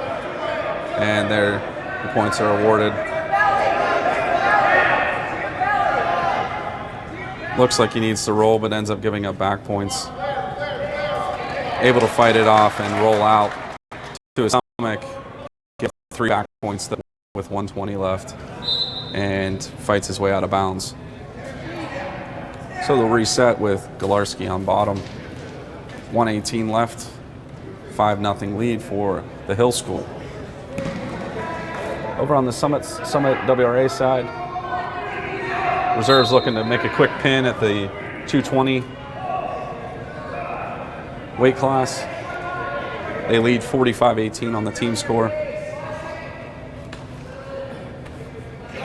and there the points are awarded. Looks like he needs to roll, but ends up giving up back points. Able to fight it off and roll out to his stomach, get 3 back points with 120 left, and fights his way out of bounds. So they'll reset with Galarski on bottom. 118 left, 5-0 lead for the Hill School. Over on the Summit WRA side, reserves looking to make a quick pin at the 220 weight class. They lead 45-18 on the team score.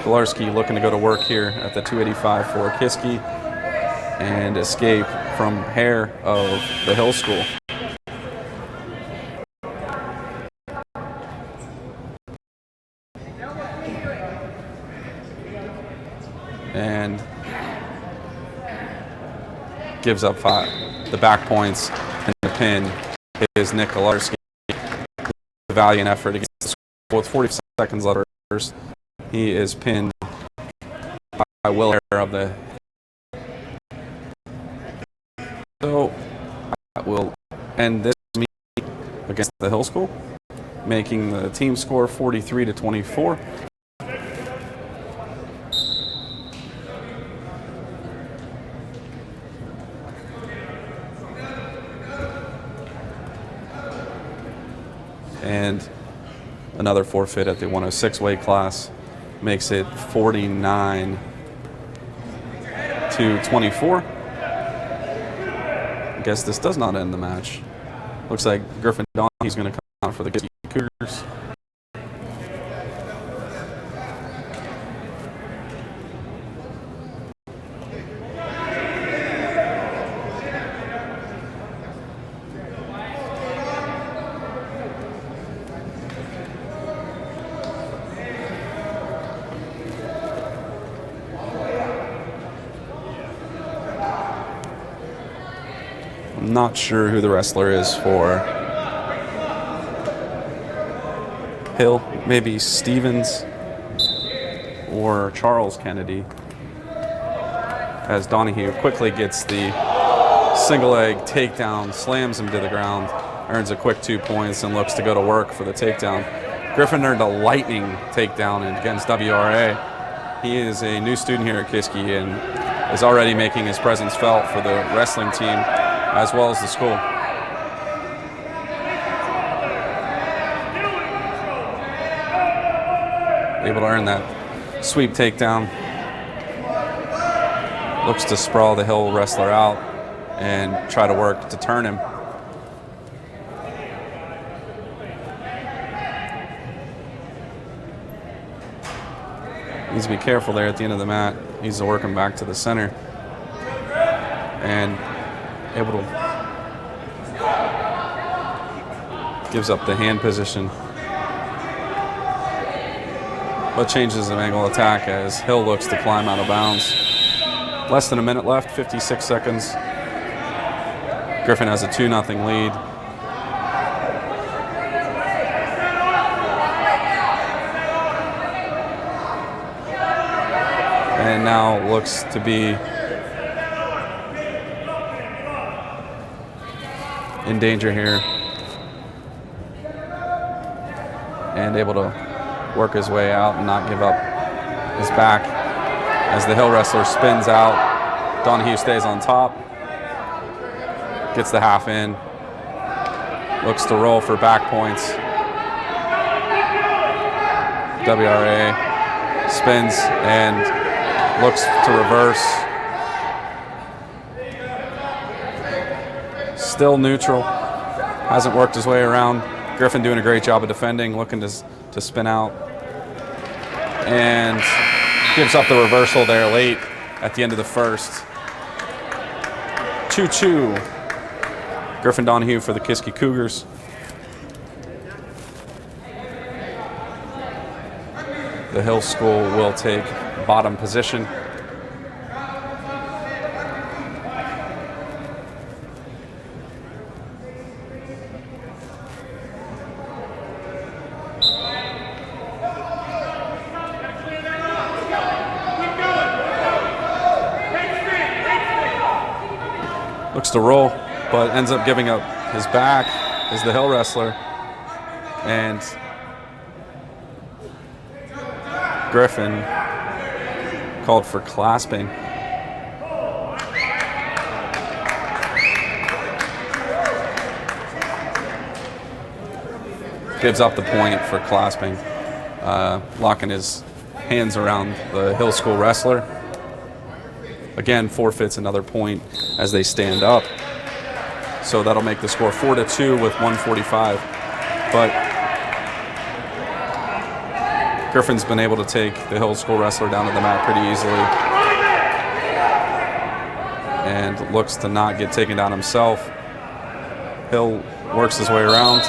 Galarski looking to go to work here at the 285 for Kiski and escape from Hare of the Hill School. And gives up 5. The back points and the pin is Nick Galarski. A valiant effort against the school with 40 seconds left. He is pinned I will of the. So that will end this meet against the Hill School, making the team score 43-24. And another forfeit at the 106 weight class makes it 49-24. I guess this does not end the match. Looks like Griffin Donahue going to come out for the Kiski Cougars. I'm not sure who the wrestler is for Hill. Maybe Stevens or Charles Kennedy. As Donahue quickly gets the single leg takedown, slams him to the ground, earns a quick 2 points, and looks to go to work for the takedown. Griffin earned a lightning takedown against WRA. He is a new student here at Kiski and is already making his presence felt for the wrestling team as well as the school. Able to earn that sweep takedown. Looks to sprawl the Hill wrestler out and try to work to turn him. Needs to be careful there at the end of the mat. Needs to work him back to the center. And able to gives up the hand position, but changes the angle attack as Hill looks to climb out of bounds. Less than a minute left, 56 seconds. Griffin has a 2-0 lead. And now looks to be in danger here, and able to work his way out and not give up his back. As the Hill wrestler spins out, Donahue stays on top, gets the half in, looks to roll for back points. WRA spins and looks to reverse. Still neutral, hasn't worked his way around. Griffin doing a great job of defending, looking to spin out, and gives up the reversal there late at the end of the first. 2-2. Griffin Donahue for the Kiski Cougars. The Hill School will take bottom position. Looks to roll, but ends up giving up his back is the Hill wrestler. And Griffin called for clasping. Gives up the point for clasping, locking his hands around the Hill School wrestler. Again, forfeits another point as they stand up. So that'll make the score 4-2 with 1:45. But Griffin's been able to take the Hill School wrestler down to the mat pretty easily and looks to not get taken down himself. Hill works his way around.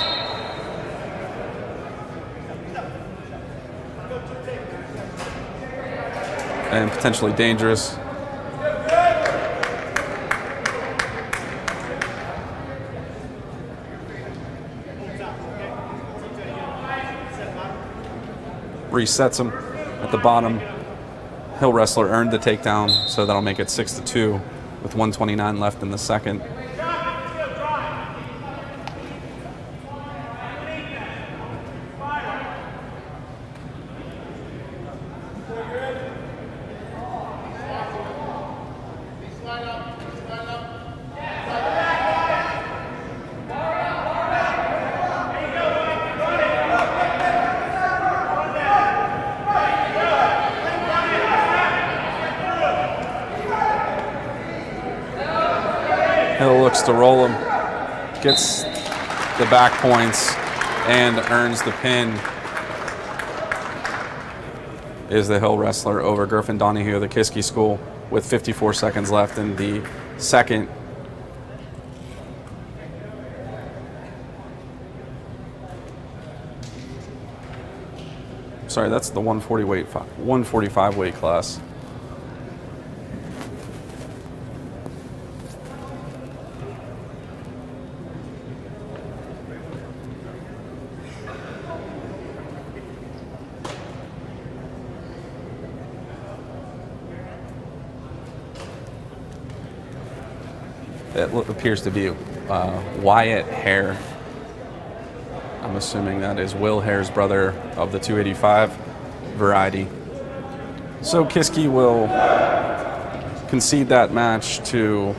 And potentially dangerous. Resets him at the bottom. Hill wrestler earned the takedown, so that'll make it 6-2 with 1:29 left in the second. Hill looks to roll him, gets the back points, and earns the pin. Is the Hill wrestler over Griffin Donahue of the Kiski School with 54 seconds left in the second. Sorry, that's the 145 weight class. It appears to be Wyatt Hare. I'm assuming that is Will Hare's brother of the 285 variety. So Kiski will concede that match to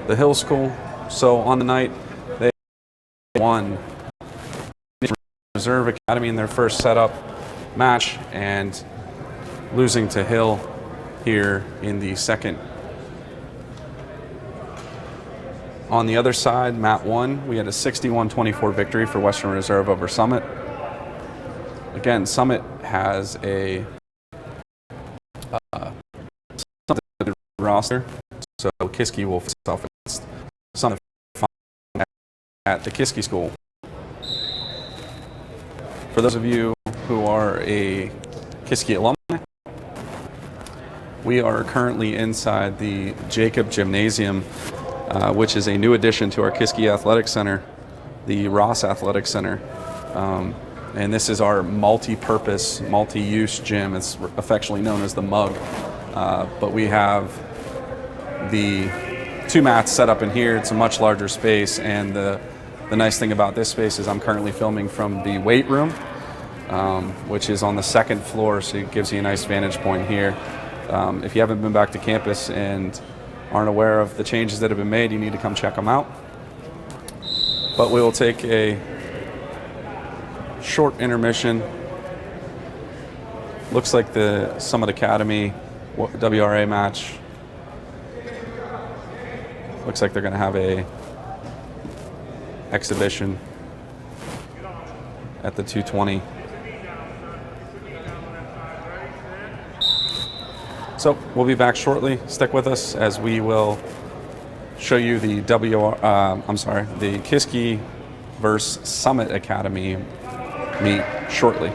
the Hill School. So on the night, they won Reserve Academy in their first setup match and losing to Hill here in the second. On the other side, Mat 1, we had a 61-24 victory for Western Reserve over Summit. Again, Summit has a roster, so Kiski will face off against Summit at the Kiski School. For those of you who are a Kiski alumni, we are currently inside the Jacob Gymnasium, which is a new addition to our Kiski Athletic Center, the Ross Athletic Center. And this is our multi-purpose, multi-use gym. It's affectionately known as the Mug. But we have the 2 mats set up in here. It's a much larger space, and the nice thing about this space is I'm currently filming from the weight room, which is on the 2nd floor, so it gives you a nice vantage point here. If you haven't been back to campus and aren't aware of the changes that have been made, you need to come check them out. But we will take a short intermission. Looks like the Summit Academy WRA match. Looks like they're going to have a exhibition at the 220. So we'll be back shortly. Stick with us as we will show you the the Kiski versus Summit Academy meet shortly.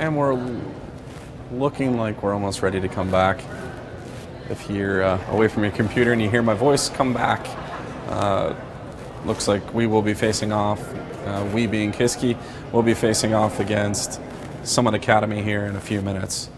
And we're looking like we're almost ready to come back. If you're away from your computer and you hear my voice, come back. Looks like we will be facing off, we being Kiski, will be facing off against Summit Academy here in a few minutes.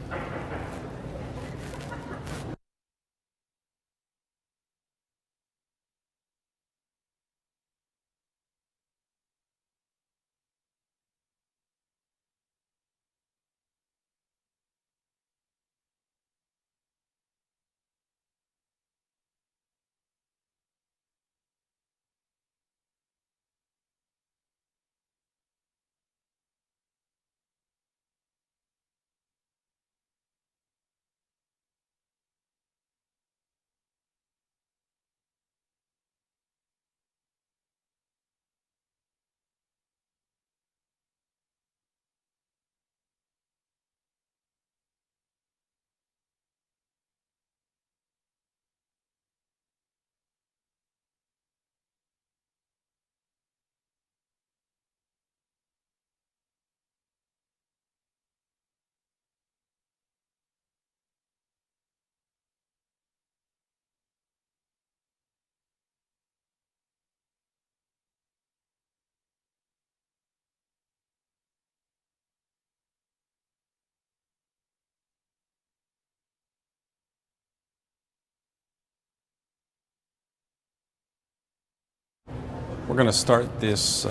We're going to start this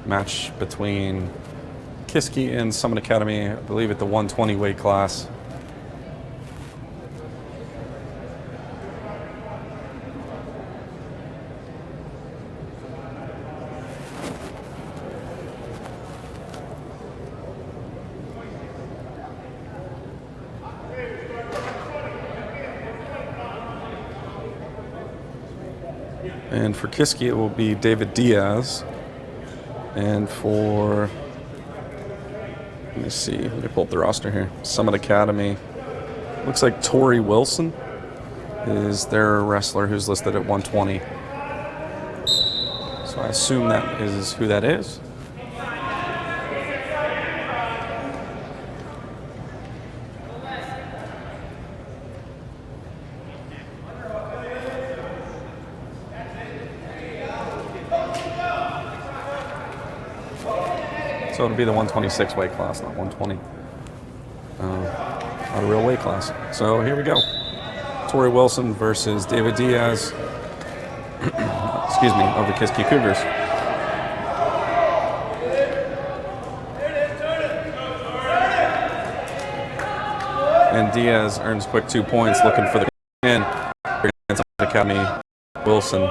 match between Kiski and Summit Academy, I believe at the 120 weight class. And for Kiski, it will be David Diaz. And for, let me see, let me pull up the roster here. Summit Academy, looks like Tori Wilson is their wrestler who's listed at 120. So I assume that is who that is. So it'll be the 126 weight class, not 120. Not a real weight class. So here we go. Tori Wilson versus David Diaz, excuse me, of the Kiski Cougars. And Diaz earns quick 2 points, looking for the win against Academy Wilson.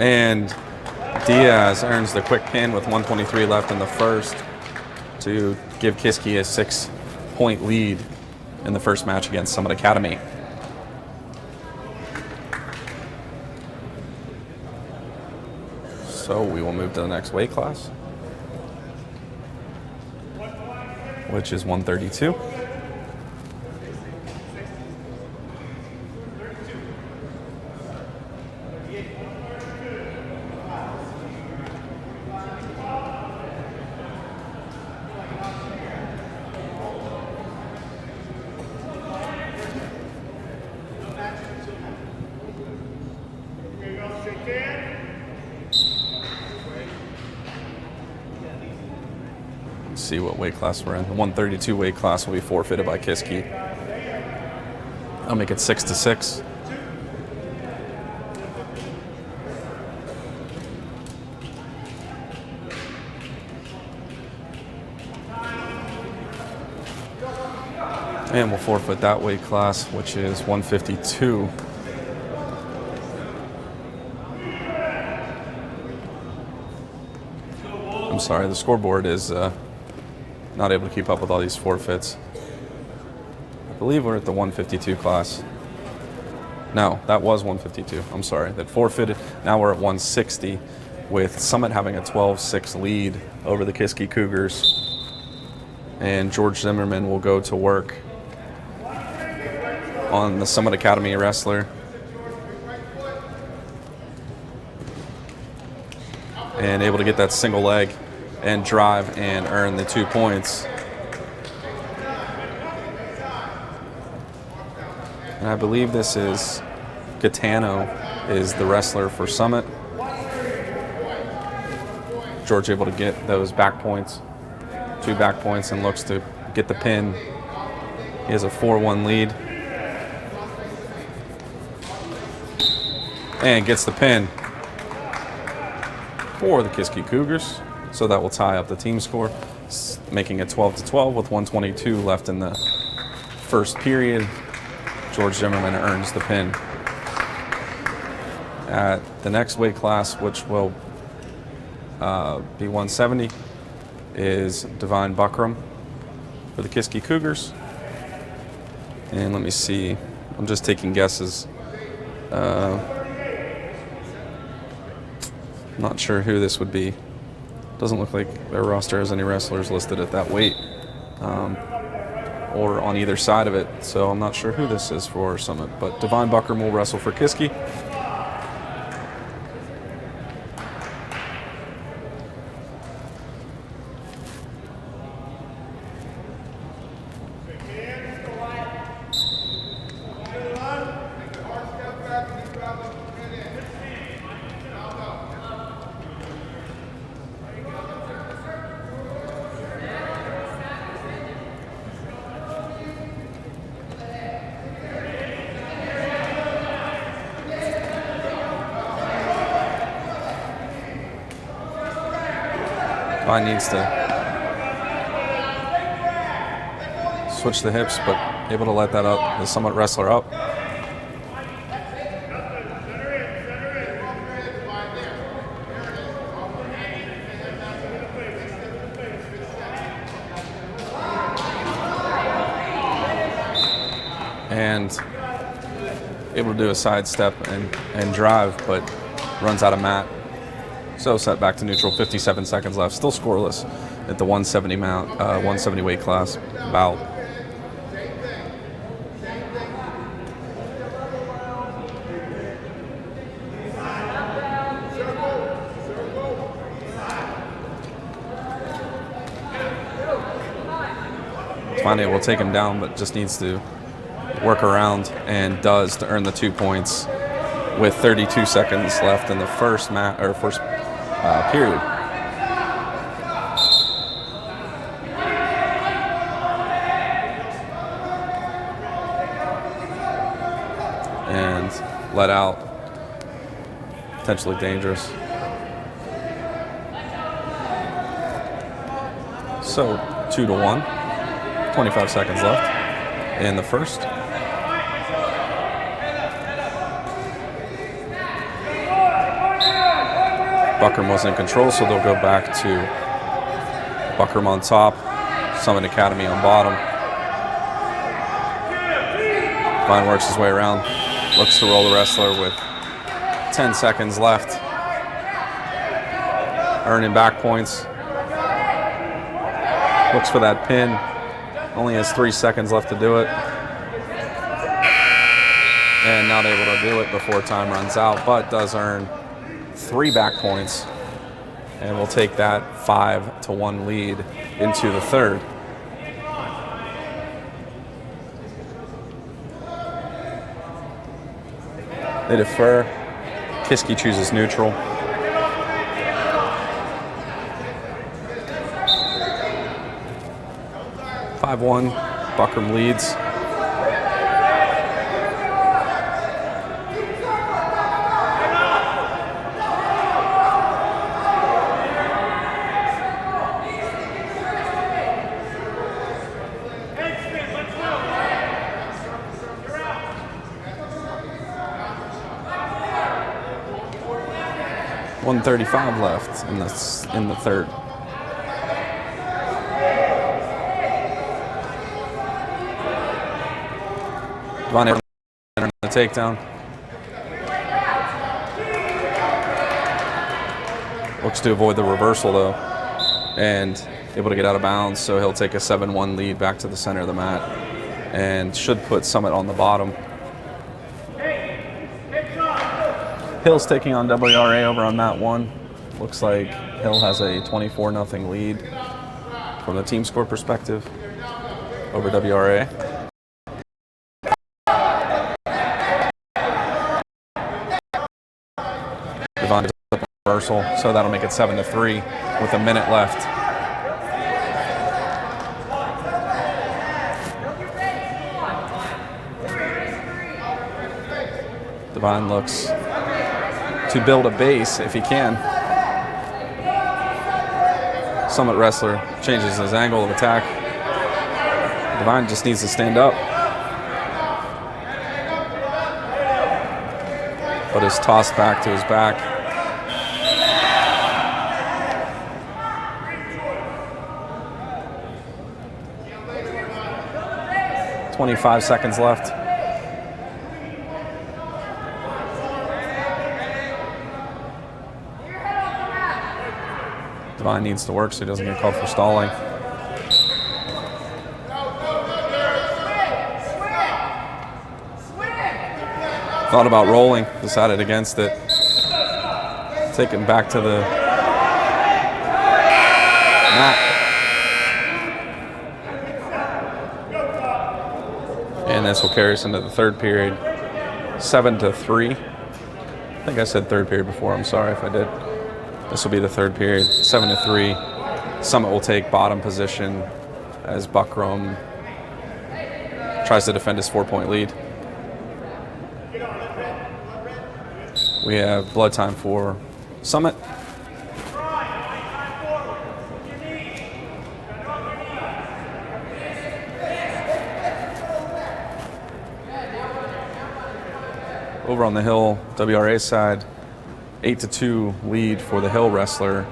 And Diaz earns the quick pin with 123 left in the first to give Kiski a 6-point lead in the first match against Summit Academy. So we will move to the next weight class, which is 132. See what weight class we're in. The 132 weight class will be forfeited by Kiski. I'll make it 6-6. And we'll forfeit that weight class, which is 152. I'm sorry, the scoreboard is not able to keep up with all these forfeits. I believe we're at the 152 class. No, that was 152. I'm sorry, that forfeited. Now we're at 160. with Summit having a 12-6 lead over the Kiski Cougars. And George Zimmerman will go to work on the Summit Academy wrestler. And able to get that single leg and drive and earn the 2 points. And I believe this is Gaetano is the wrestler for Summit. George able to get those back points, 2 back points, and looks to get the pin. He has a 4-1 lead. And gets the pin for the Kiski Cougars. So that will tie up the team score, making it 12-12 with 1:22 left in the first period. George Zimmerman earns the pin. At the next weight class, which will be 170, is Divine Buckram for the Kiski Cougars. And let me see, I'm just taking guesses. Not sure who this would be. Doesn't look like their roster has any wrestlers listed at that weight or on either side of it, so I'm not sure who this is for Summit. But Divine Buckram will wrestle for Kiski. Divine needs to switch the hips, but able to let that up, the Summit wrestler up. And able to do a side step and drive, but runs out of mat. So set back to neutral, 57 seconds left. Still scoreless at the 170 weight class bout. Finally will take him down, but just needs to work around, and does, to earn the 2 points with 32 seconds left in the first period. And let out, potentially dangerous. So 2-1, 25 seconds left in the first. Buckram was in control, so they'll go back to Buckram on top, Summit Academy on bottom. Divine works his way around, looks to roll the wrestler with 10 seconds left, earning back points. Looks for that pin, only has 3 seconds left to do it. And not able to do it before time runs out, but does earn 3 back points, and we'll take that 5-1 lead into the third. They defer. Kiski chooses neutral. (5-1). Buckram leads. .135 left in the third. Divine able to enter the takedown. Looks to avoid the reversal though, and able to get out of bounds, so he'll take a 7-1 lead back to the center of the mat and should put Summit on the bottom. Hill's taking on WRA over on mat 1. Looks like Hill has a 24-0 lead from the team score perspective over WRA. Devon does a reversal, so that'll make it 7-3 with a minute left. Devon looks to build a base if he can. Summit wrestler changes his angle of attack. Devon just needs to stand up, but is tossed back to his back. "25 seconds left. Devon needs to work so he doesn't get called for stalling. Thought about rolling, decided against it. Take him back to the mat. And this will carry us into the third period. 7-3. I think I said third period before. I'm sorry if I did. This will be the third period. 7-3. Summit will take bottom position as Buckram tries to defend his 4-point lead. We have blood time for Summit. Over on the Hill, WRA side, 8-2 lead for the Hill wrestler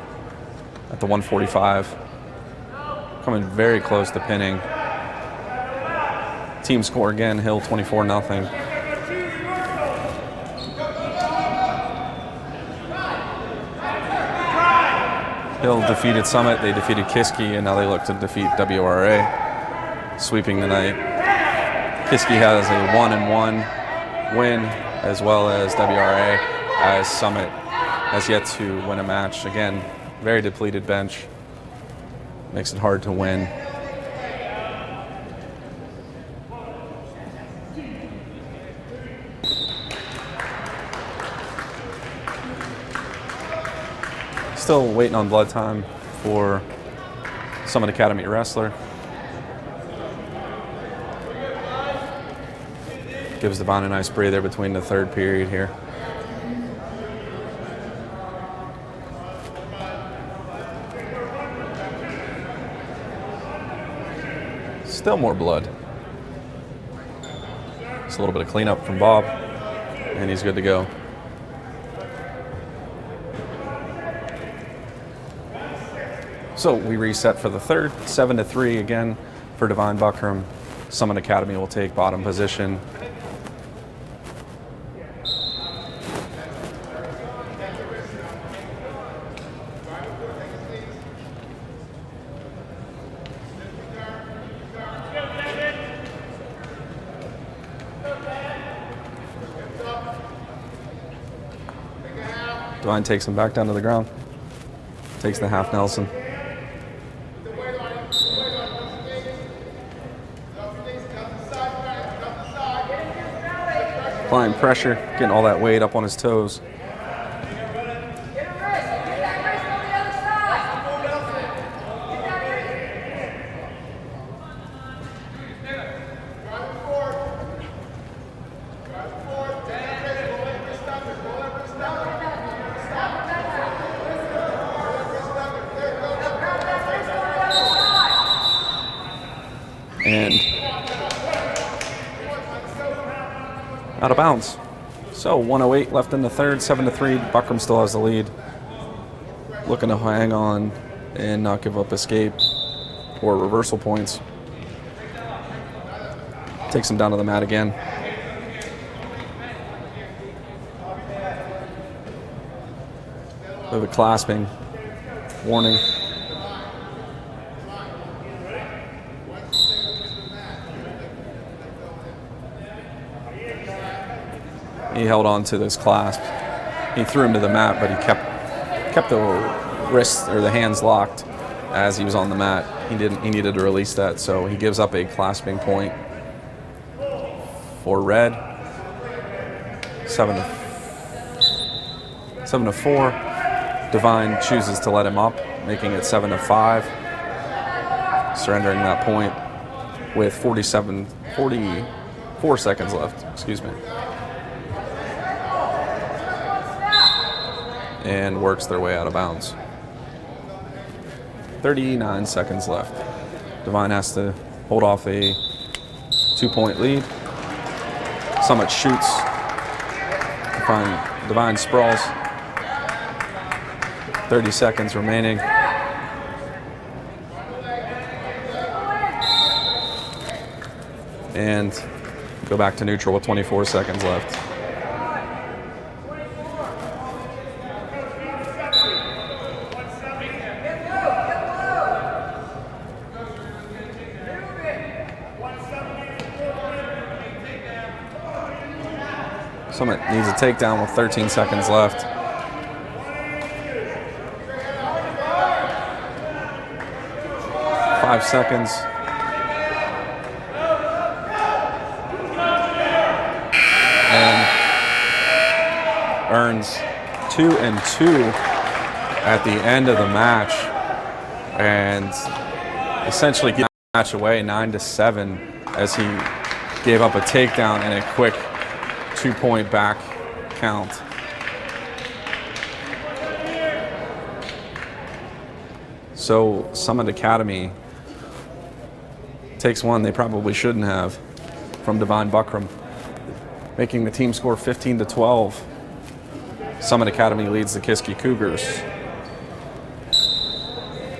at the 145. Coming very close to pinning. Team score again, Hill 24-0. Hill defeated Summit, they defeated Kiski, and now they look to defeat WRA, sweeping the night. Kiski has a 1-1 win, as well as WRA, as Summit has yet to win a match. Again, very depleted bench, makes it hard to win. Still waiting on blood time for Summit Academy wrestler. Gives Devon a nice breather between the third period here. Still more blood. Just a little bit of cleanup from Bob, and he's good to go. So we reset for the third, 7-3 again for Devon Buckram. Summit Academy will take bottom position. Devon takes him back down to the ground. Takes the half Nelson. Applying pressure, getting all that weight up on his toes. And out of bounds. So 1:08 left in the third, 7-3. Buckram still has the lead. Looking to hang on and not give up escape or reversal points. Takes him down to the mat again. of a clasping warning. He held on to this clasp. He threw him to the mat, but he kept the wrists or the hands locked as he was on the mat. He needed to release that, so he gives up a clasping point for red. 7-4. Divine chooses to let him up, making it 7-5. Surrendering that point with 44 seconds left. Excuse me. And works their way out of bounds. 39 seconds left. Divine has to hold off a 2-point lead. Summit shoots. Divine sprawls. 30 seconds remaining. And go back to neutral with 24 seconds left. Summit needs a takedown with 13 seconds left. Five seconds. And earns 2-2 at the end of the match. And essentially gave the match away 9-7 as he gave up a takedown and a quick 2-point back count. So Summit Academy takes one they probably shouldn't have from Divine Buckram, making the team score 15-12. Summit Academy leads the Kiski Cougars.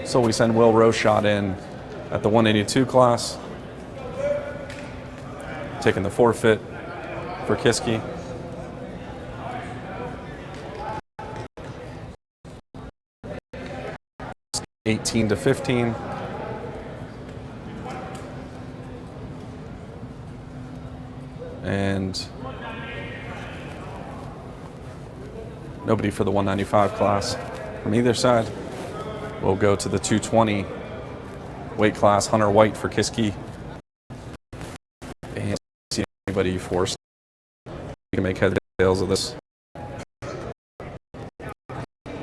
So we send Will Roshot in at the 182 class, taking the forfeit for Kiski. $18 to $15. And nobody for the 195 class from either side. We'll go to the 220 weight class. Hunter White for Kiski. And see anybody forced. We can make head or tails of this.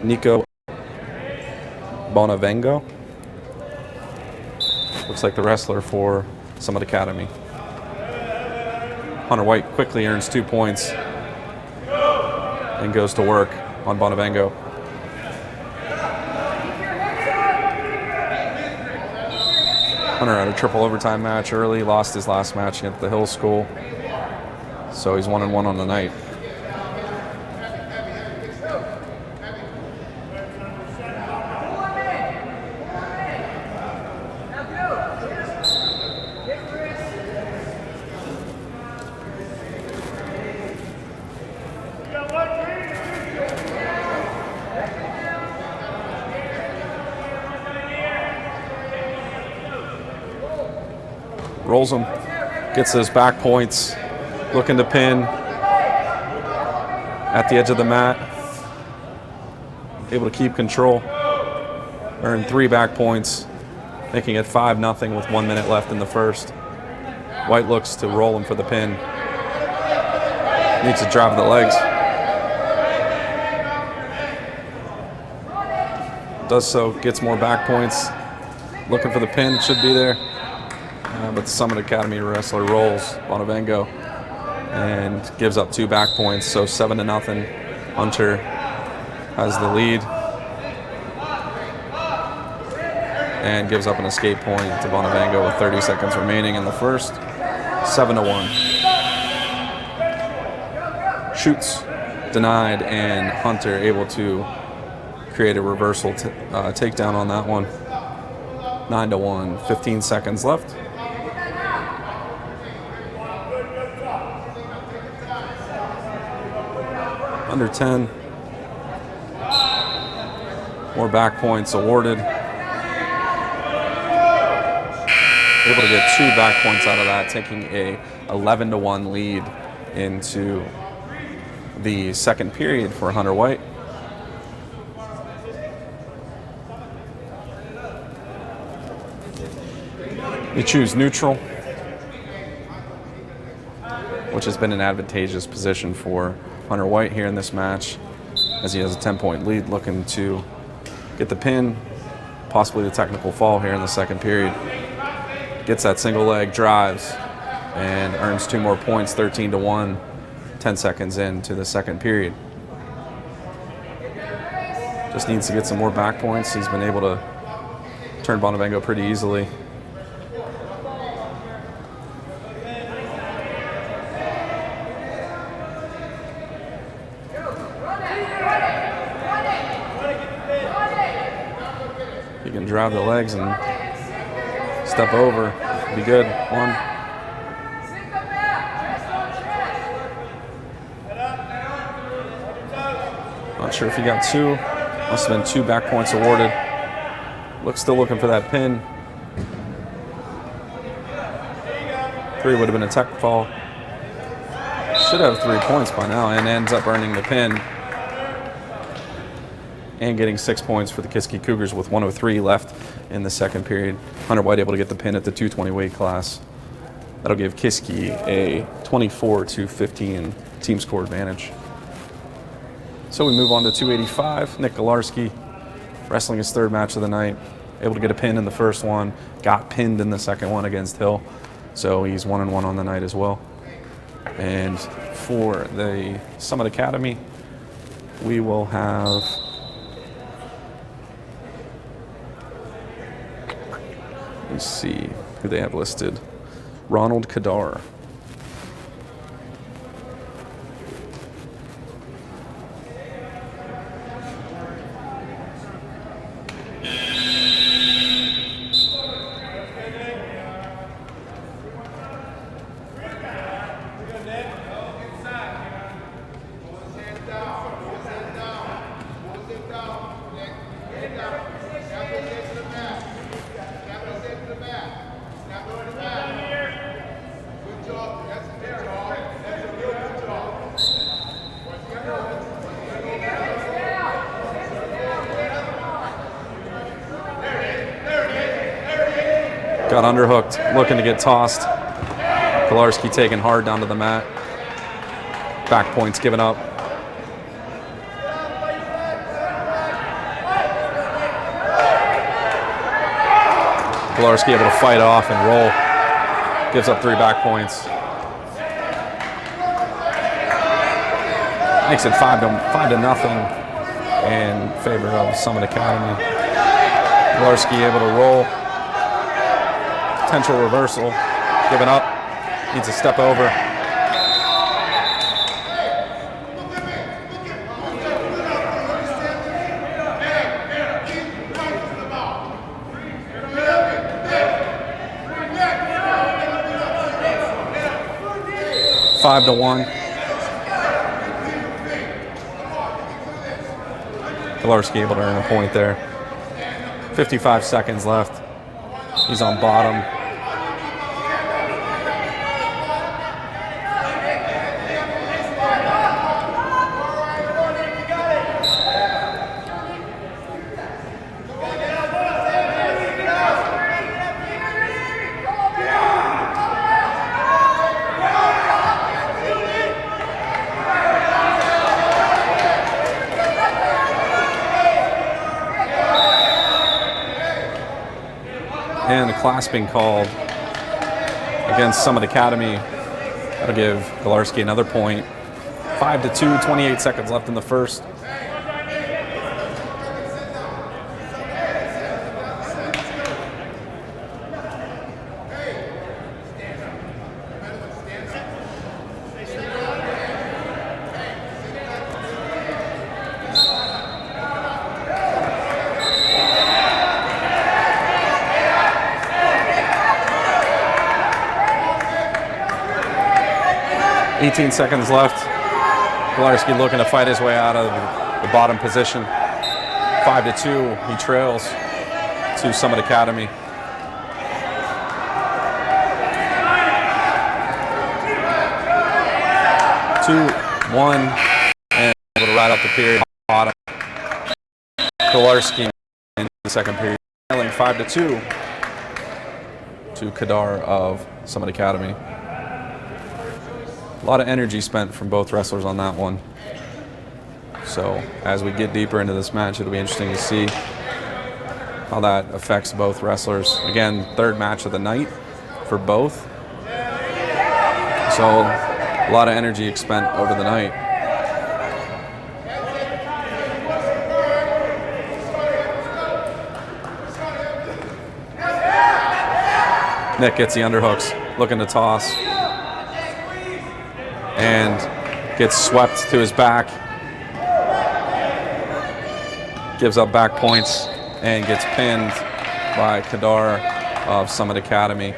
Nico Bonavengo. Looks like the wrestler for Summit Academy. Hunter White quickly earns 2 points and goes to work on Bonavengo. Hunter had a triple overtime match early, lost his last match at the Hill School. So he's 1-1 on the night. Rolls him, gets those back points, looking to pin at the edge of the mat. Able to keep control. Earn 3 back points, making it 5-0 with 1 minute left in the first. White looks to roll him for the pin. Needs to drive the legs. Does so, gets more back points. Looking for the pin, should be there. But the Summit Academy wrestler rolls Bonavengo and gives up 2 back points, so 7-0. Hunter has the lead and gives up an escape point to Bonavengo with 30 seconds remaining in the first. 7-1. Shoots denied, and Hunter able to create a reversal takedown on that one. 9-1. 15 seconds left. Under 10. More back points awarded. Able to get 2 back points out of that, taking a 11-1 lead into the second period for Hunter White. You choose neutral, which has been an advantageous position for Hunter White here in this match, as he has a 10-point lead, looking to get the pin, possibly the technical fall here in the second period. Gets that single leg, drives, and earns 2 more points, 13-1, 10 seconds into the second period. Just needs to get some more back points. He's been able to turn Bonavengo pretty easily. He can drive the legs and step over. Be good. 1. Not sure if he got 2. Must have been 2 back points awarded. Still looking for that pin. 3 would have been a tech fall. Should have 3 points by now, and ends up earning the pin. And getting 6 points for the Kiski Cougars with 1:03 left in the second period. Hunter White able to get the pin at the 220 weight class. That'll give Kiski a 24-15 team score advantage. So we move on to 285. Nick Galarski, wrestling his 3rd match of the night. Able to get a pin in the first one. Got pinned in the second one against Hill. So he's 1-1 on the night as well. And for the Summit Academy, we will have let's see who they have listed. Ronald Kadar. Got underhooked, looking to get tossed. Kolarski taken hard down to the mat. Back points given up. Kolarski able to fight off and roll. Gives up 3 back points. Makes it 5-0 in favor of Summit Academy. Kolarski able to roll. Potential reversal, given up, needs to step over. Five to 1. Kolarski able to earn a point there. 55 seconds left. He's on bottom. And a clasping called against Summit Academy. That'll give Kolarski another point. 5-2, 28 seconds left in the first. $18 seconds left. Kolarski looking to fight his way out of the bottom position. 5-2, he trails to Summit Academy. Two, one, and able to ride up the period. Bottom. Kolarski in the second period, trailing 5-2 to Kadar of Summit Academy. A lot of energy spent from both wrestlers on that one. So as we get deeper into this match, it'll be interesting to see how that affects both wrestlers. Again, third match of the night for both. So a lot of energy spent over the night. Nick gets the underhooks, looking to toss, and gets swept to his back. Gives up back points and gets pinned by Kadar of Summit Academy.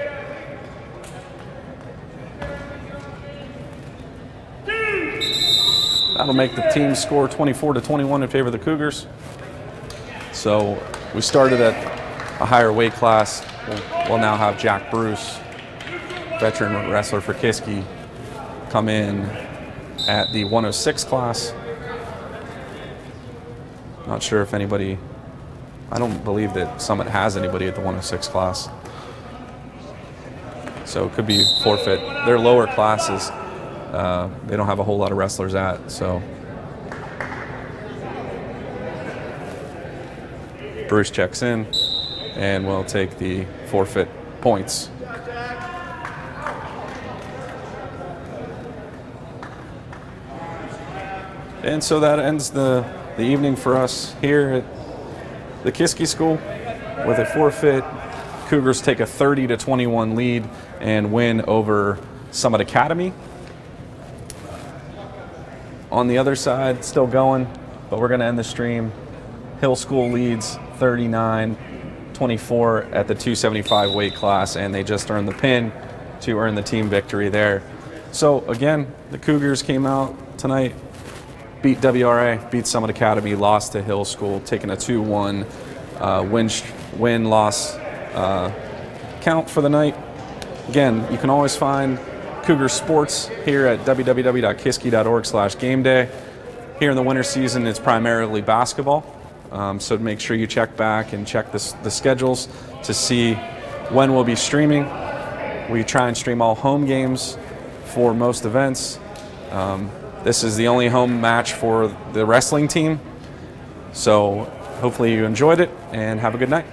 That'll make the team score 24-21 in favor of the Cougars. So we started at a higher weight class. We'll now have Jack Bruce, veteran wrestler for Kiski, come in at the 106 class. Not sure if anybody, I don't believe that Summit has anybody at the 106 class. So it could be forfeit. They're lower classes. They don't have a whole lot of wrestlers at, so. Bruce checks in and will take the forfeit points. And so that ends the evening for us here at the Kiski School with a forfeit. Cougars take a 30-21 lead and win over Summit Academy. On the other side, still going, but we're going to end the stream. Hill School leads 39-24 at the 275 weight class, and they just earned the pin to earn the team victory there. So again, the Cougars came out tonight, beat WRA, beat Summit Academy, lost to Hill School, taking a 2-1 win-loss count for the night. Again, you can always find Cougar Sports here at www.kiski.org/gameday. Here in the winter season, it's primarily basketball. So make sure you check back and check the schedules to see when we'll be streaming. We try and stream all home games for most events. This is the only home match for the wrestling team. So hopefully you enjoyed it and have a good night.